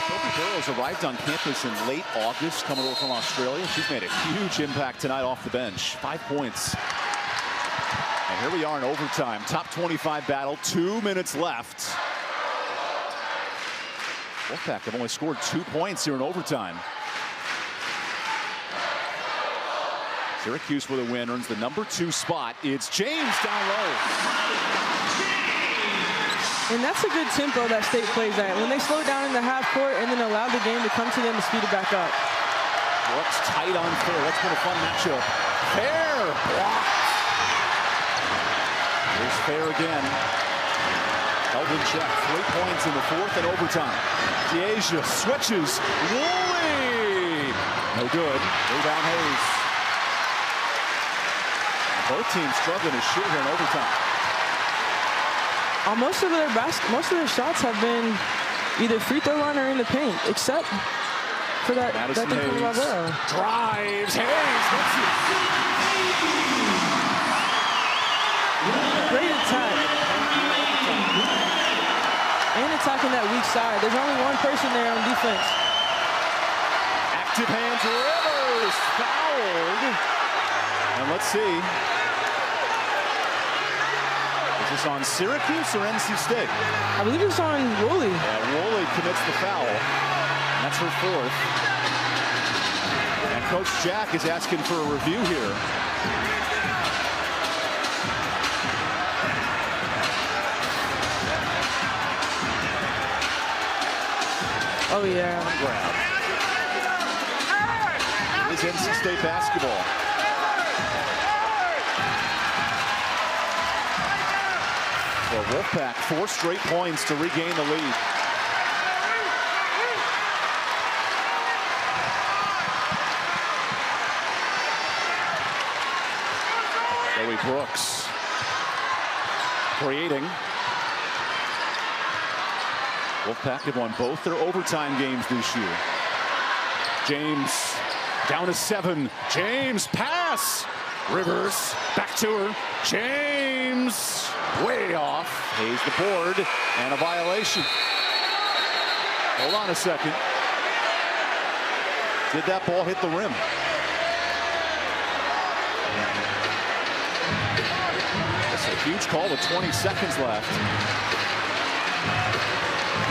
Sophie Burrows arrived on campus in late August, coming over from Australia. She's made a huge impact tonight off the bench. 5 points. And here we are in overtime. Top 25 battle, 2 minutes left. Wolfpack have only scored 2 points here in overtime. Syracuse with a win earns the #2 spot. It's James down low. And that's a good tempo that State plays at. When they slow down in the half court and then allow the game to come to them to speed it back up. Brooks tight on Fair. That's been a fun matchup. Fair blocked. Here's Fair again. Held in check. 3 points in the fourth and overtime. Dyaisha switches. Wooly. No good. Rebound Hayes. Both teams struggling to shoot here in overtime. Most of their shots have been either free throw line or in the paint, except for that Madison thing from Rivera. Drives. Hayes. Great attack. And attacking that weak side. There's only one person there on defense. Active hands. Rivers fouled. And let's see. Is this on Syracuse or NC State? I believe it's on Woolley. Yeah, Woolley commits the foul. And that's her fourth. And Coach Jack is asking for a review here. Oh, yeah. Grab. It is NC State basketball. For Wolfpack, 4 straight points to regain the lead. Joey Brooks creating. Wolfpack have won both their overtime games this year. James down to 7. James pass. Rivers back to her. James way off. Hayes the board and a violation. Hold on a second. Did that ball hit the rim? That's a huge call with 20 seconds left.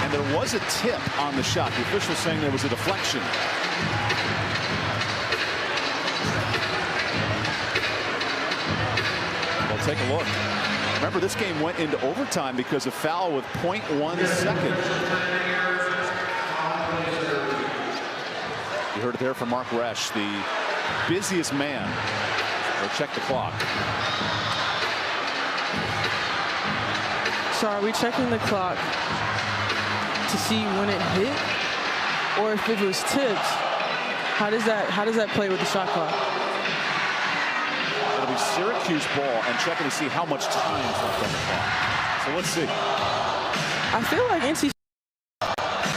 And there was a tip on the shot. The official saying there was a deflection. Well, take a look. Remember, this game went into overtime because of foul with 0.1 second. You heard it there from Mark Resch, the busiest man. We'll check the clock. So are we checking the clock to see when it hit, or if it was tipped? How does that play with the shot clock? It'll be Syracuse ball and checking to see how much time is left on the clock. So let's see. I feel like NC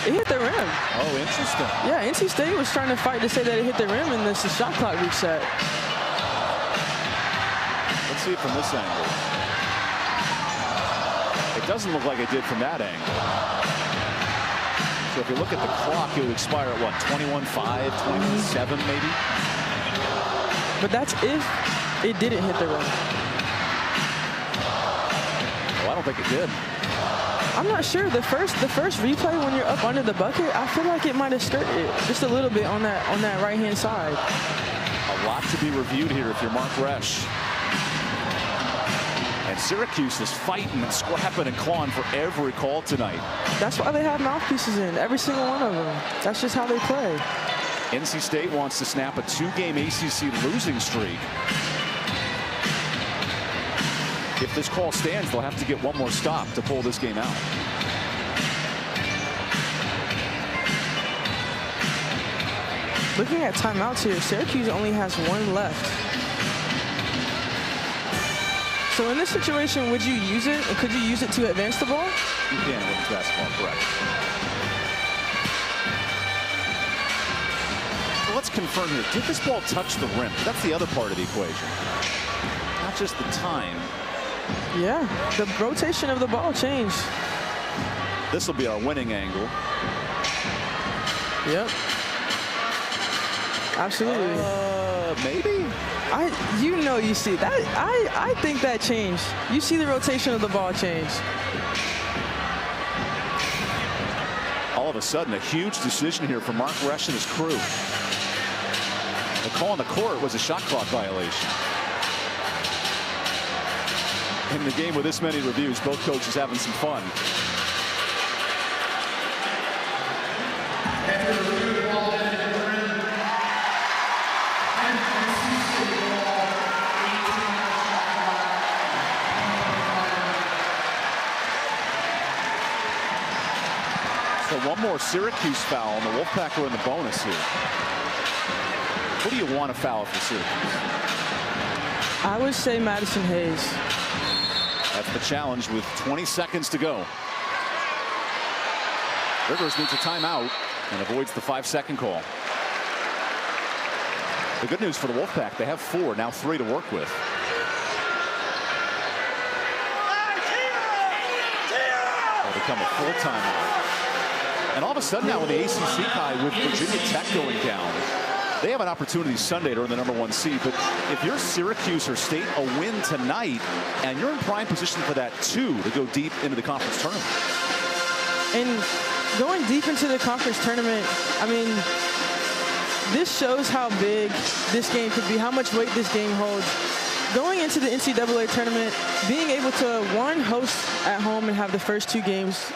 it hit the rim. Oh, interesting. Yeah, NC State was trying to fight to say that it hit the rim, and this is shot clock reset. Let's see it from this angle. It doesn't look like it did from that angle. So if you look at the clock, it would expire at what, 21-5, 21-7 maybe? But that's if it didn't hit the rim. Well, I don't think it did. I'm not sure. The first replay when you're up under the bucket, I feel like it might have skirted it just a little bit on that right-hand side. A lot to be reviewed here if you're Mark Resch. And Syracuse is fighting and scrapping and clawing for every call tonight. That's why they have mouthpieces in, every single one of them. That's just how they play. NC State wants to snap a 2-game ACC losing streak. If this call stands, they'll have to get one more stop to pull this game out. Looking at timeouts here, Syracuse only has one left. So in this situation, would you use it? Or could you use it to advance the ball? You can in women's basketball, correct. So let's confirm here. Did this ball touch the rim? That's the other part of the equation. Not just the time. Yeah, the rotation of the ball changed. This will be our winning angle. Yep. Absolutely. Maybe? You see that. I think that changed. You see the rotation of the ball change. All of a sudden, a huge decision here for Mark Resch and his crew. The call on the court was a shot clock violation. In the game with this many reviews, both coaches having some fun. So one more Syracuse foul, and the Wolfpack are in the bonus here. What do you want to foul for Syracuse? I would say Madison Hayes. That's the challenge with 20 seconds to go. Rivers needs a timeout and avoids the 5-second call. The good news for the Wolfpack, they have 4, now 3 to work with. It'll become a full timeout. And all of a sudden now with the ACC tie with Virginia Tech going down, they have an opportunity Sunday to earn the #1 seed. But if you're Syracuse or State, a win tonight, and you're in prime position for that 2 to go deep into the conference tournament. And going deep into the conference tournament, I mean, this shows how big this game could be, how much weight this game holds. Going into the NCAA tournament, being able to, one, host at home and have the first 2 games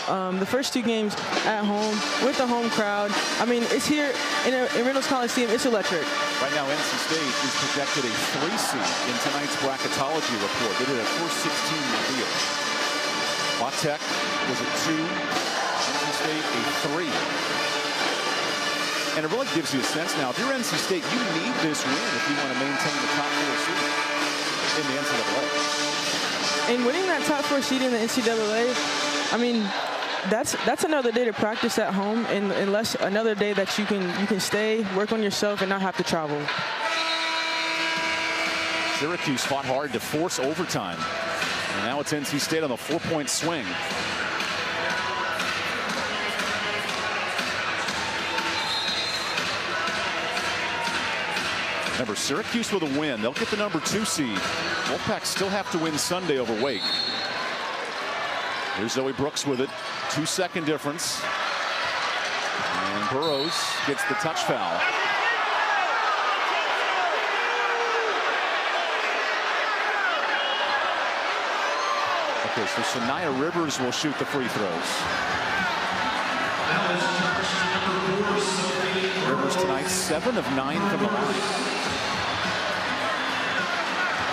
at home with the home crowd. I mean, it's here in Reynolds Coliseum. It's electric. Right now, NC State is projected a 3 seed in tonight's bracketology report. They did a first 16 reveal. La Tech was a 2, NC State a 3. And it really gives you a sense now. If you're NC State, you need this win if you want to maintain the top 4 seed in the NCAA. And winning that top 4 seed in the NCAA, I mean, that's another day to practice at home, and unless another day that you can stay, work on yourself, and not have to travel. Syracuse fought hard to force overtime, and now it's NC State on the 4-point swing. Remember, Syracuse with a win, they'll get the #2 seed. Wolfpack still have to win Sunday over Wake. Here's Zoe Brooks with it. 2-second difference. And Burrows gets the touch foul. Okay, so Saniya Rivers will shoot the free throws. Rivers tonight 7 of 9 from the line.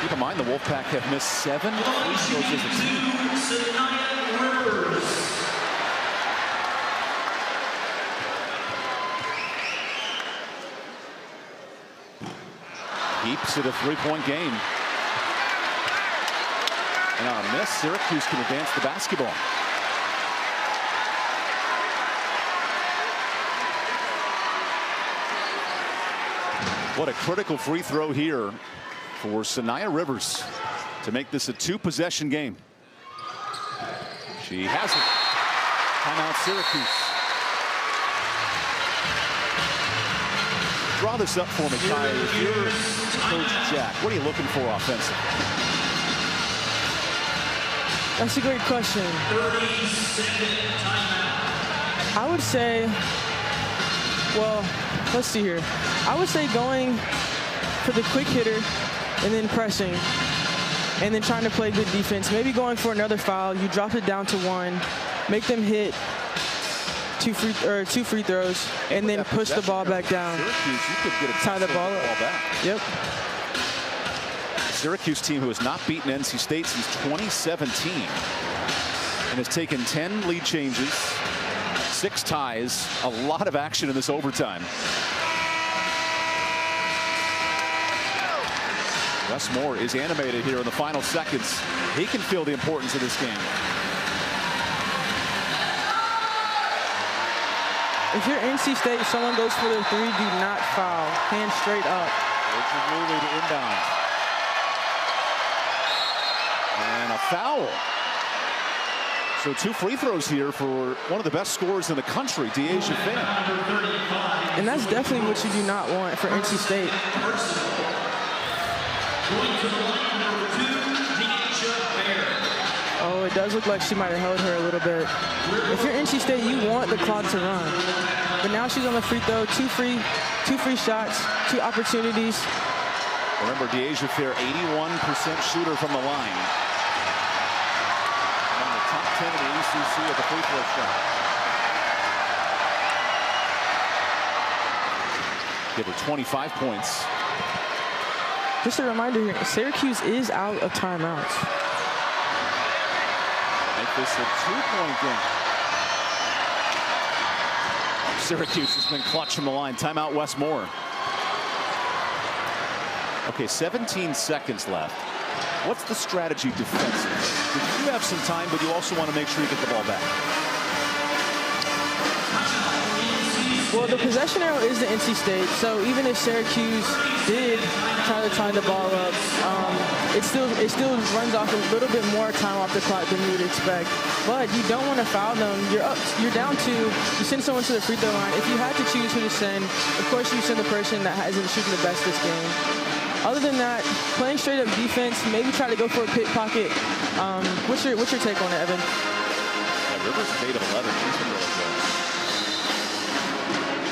Keep in mind the Wolfpack have missed 7 free throws as a team. Keeps it a 3-point game. And on a miss, Syracuse can advance the basketball. What a critical free throw here for Saniya Rivers to make this a 2-possession game. She has it. Timeout Syracuse. Draw this up for me, Kai. If you're Coach Jack, what are you looking for offensively? That's a great question. 30-second timeout. I would say, well, let's see here. I would say going for the quick hitter and then pressing and then trying to play good defense. Maybe going for another foul. You drop it down to 1, make them hit two free throws, and then push the ball back down. Syracuse, you could get a tie the ball up. back. Yep. Syracuse team who has not beaten NC State since 2017 and has taken 10 lead changes, 6 ties, a lot of action in this overtime. Westmore is animated here in the final seconds. He can feel the importance of this game. If you're NC State, someone goes for their 3, do not foul. Hand straight up. Woolley to inbound. And a foul. So 2 free throws here for one of the best scorers in the country, Dyaisha Fair. And that's definitely what you do not want for NC State. Going to the line, number 2, Dyaisha Fair. Oh, it does look like she might have held her a little bit. If you're NC State, you want the clock to run. But now she's on the free throw, two free shots, 2 opportunities. Remember, Dyaisha Fair, 81% shooter from the line. Among the top 10 in the ACC at the free throw shot. Give her 25 points. Just a reminder here, Syracuse is out of timeouts. Make this a 2-point game. Syracuse has been clutch from the line. Timeout Westmore. Okay, 17 seconds left. What's the strategy defensively? You have some time, but you also want to make sure you get the ball back. Well, the possession arrow is the NC State, so even if Syracuse did try to tie the ball up, it still runs off a little bit more time off the clock than you would expect. But you don't want to foul them. You're down 2. You send someone to the free throw line. If you had to choose who to send, of course you send the person that isn't shooting the best this game. Other than that, playing straight up defense, maybe try to go for a pickpocket. What's your take on it, Evan? Yeah, Rivers is 8 of 11. She's been really good.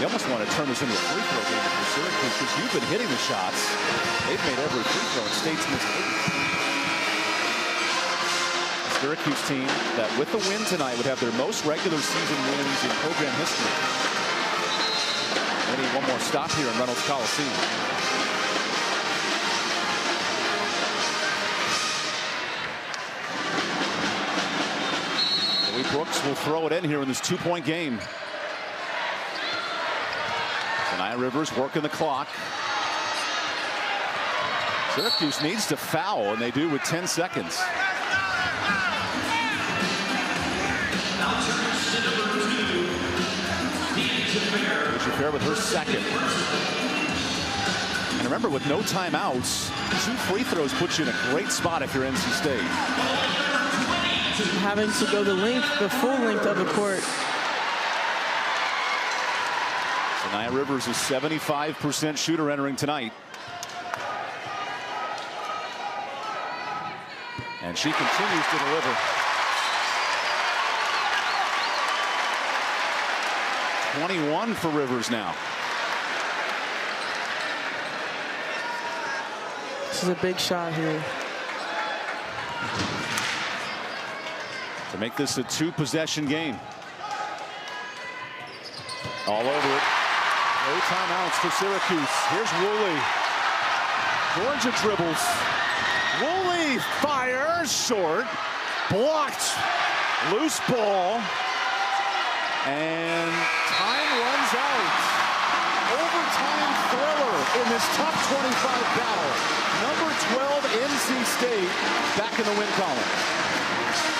You almost want to turn this into a free throw game for Syracuse because you've been hitting the shots. They've made every free throw and State's missed 8. Syracuse team that with the win tonight would have their most regular season wins in program history. They need one more stop here in Reynolds Coliseum. Louis Brooks will throw it in here in this 2-point game. Saniya Rivers working the clock. Syracuse needs to foul, and they do with 10 seconds. Dyaisha Fair with her second. And remember, with no timeouts, 2 free throws puts you in a great spot if you're NC State. Having to go the full length of the court. Saniya Rivers is 75% shooter entering tonight. And she continues to deliver. 21 for Rivers now. This is a big shot here. To make this a 2-possession game. All over it. No timeouts for Syracuse. Here's Woolley. Georgia dribbles. Woolley fires short. Blocked. Loose ball. And time runs out. Overtime thriller in this top 25 battle. Number 12 NC State back in the win column.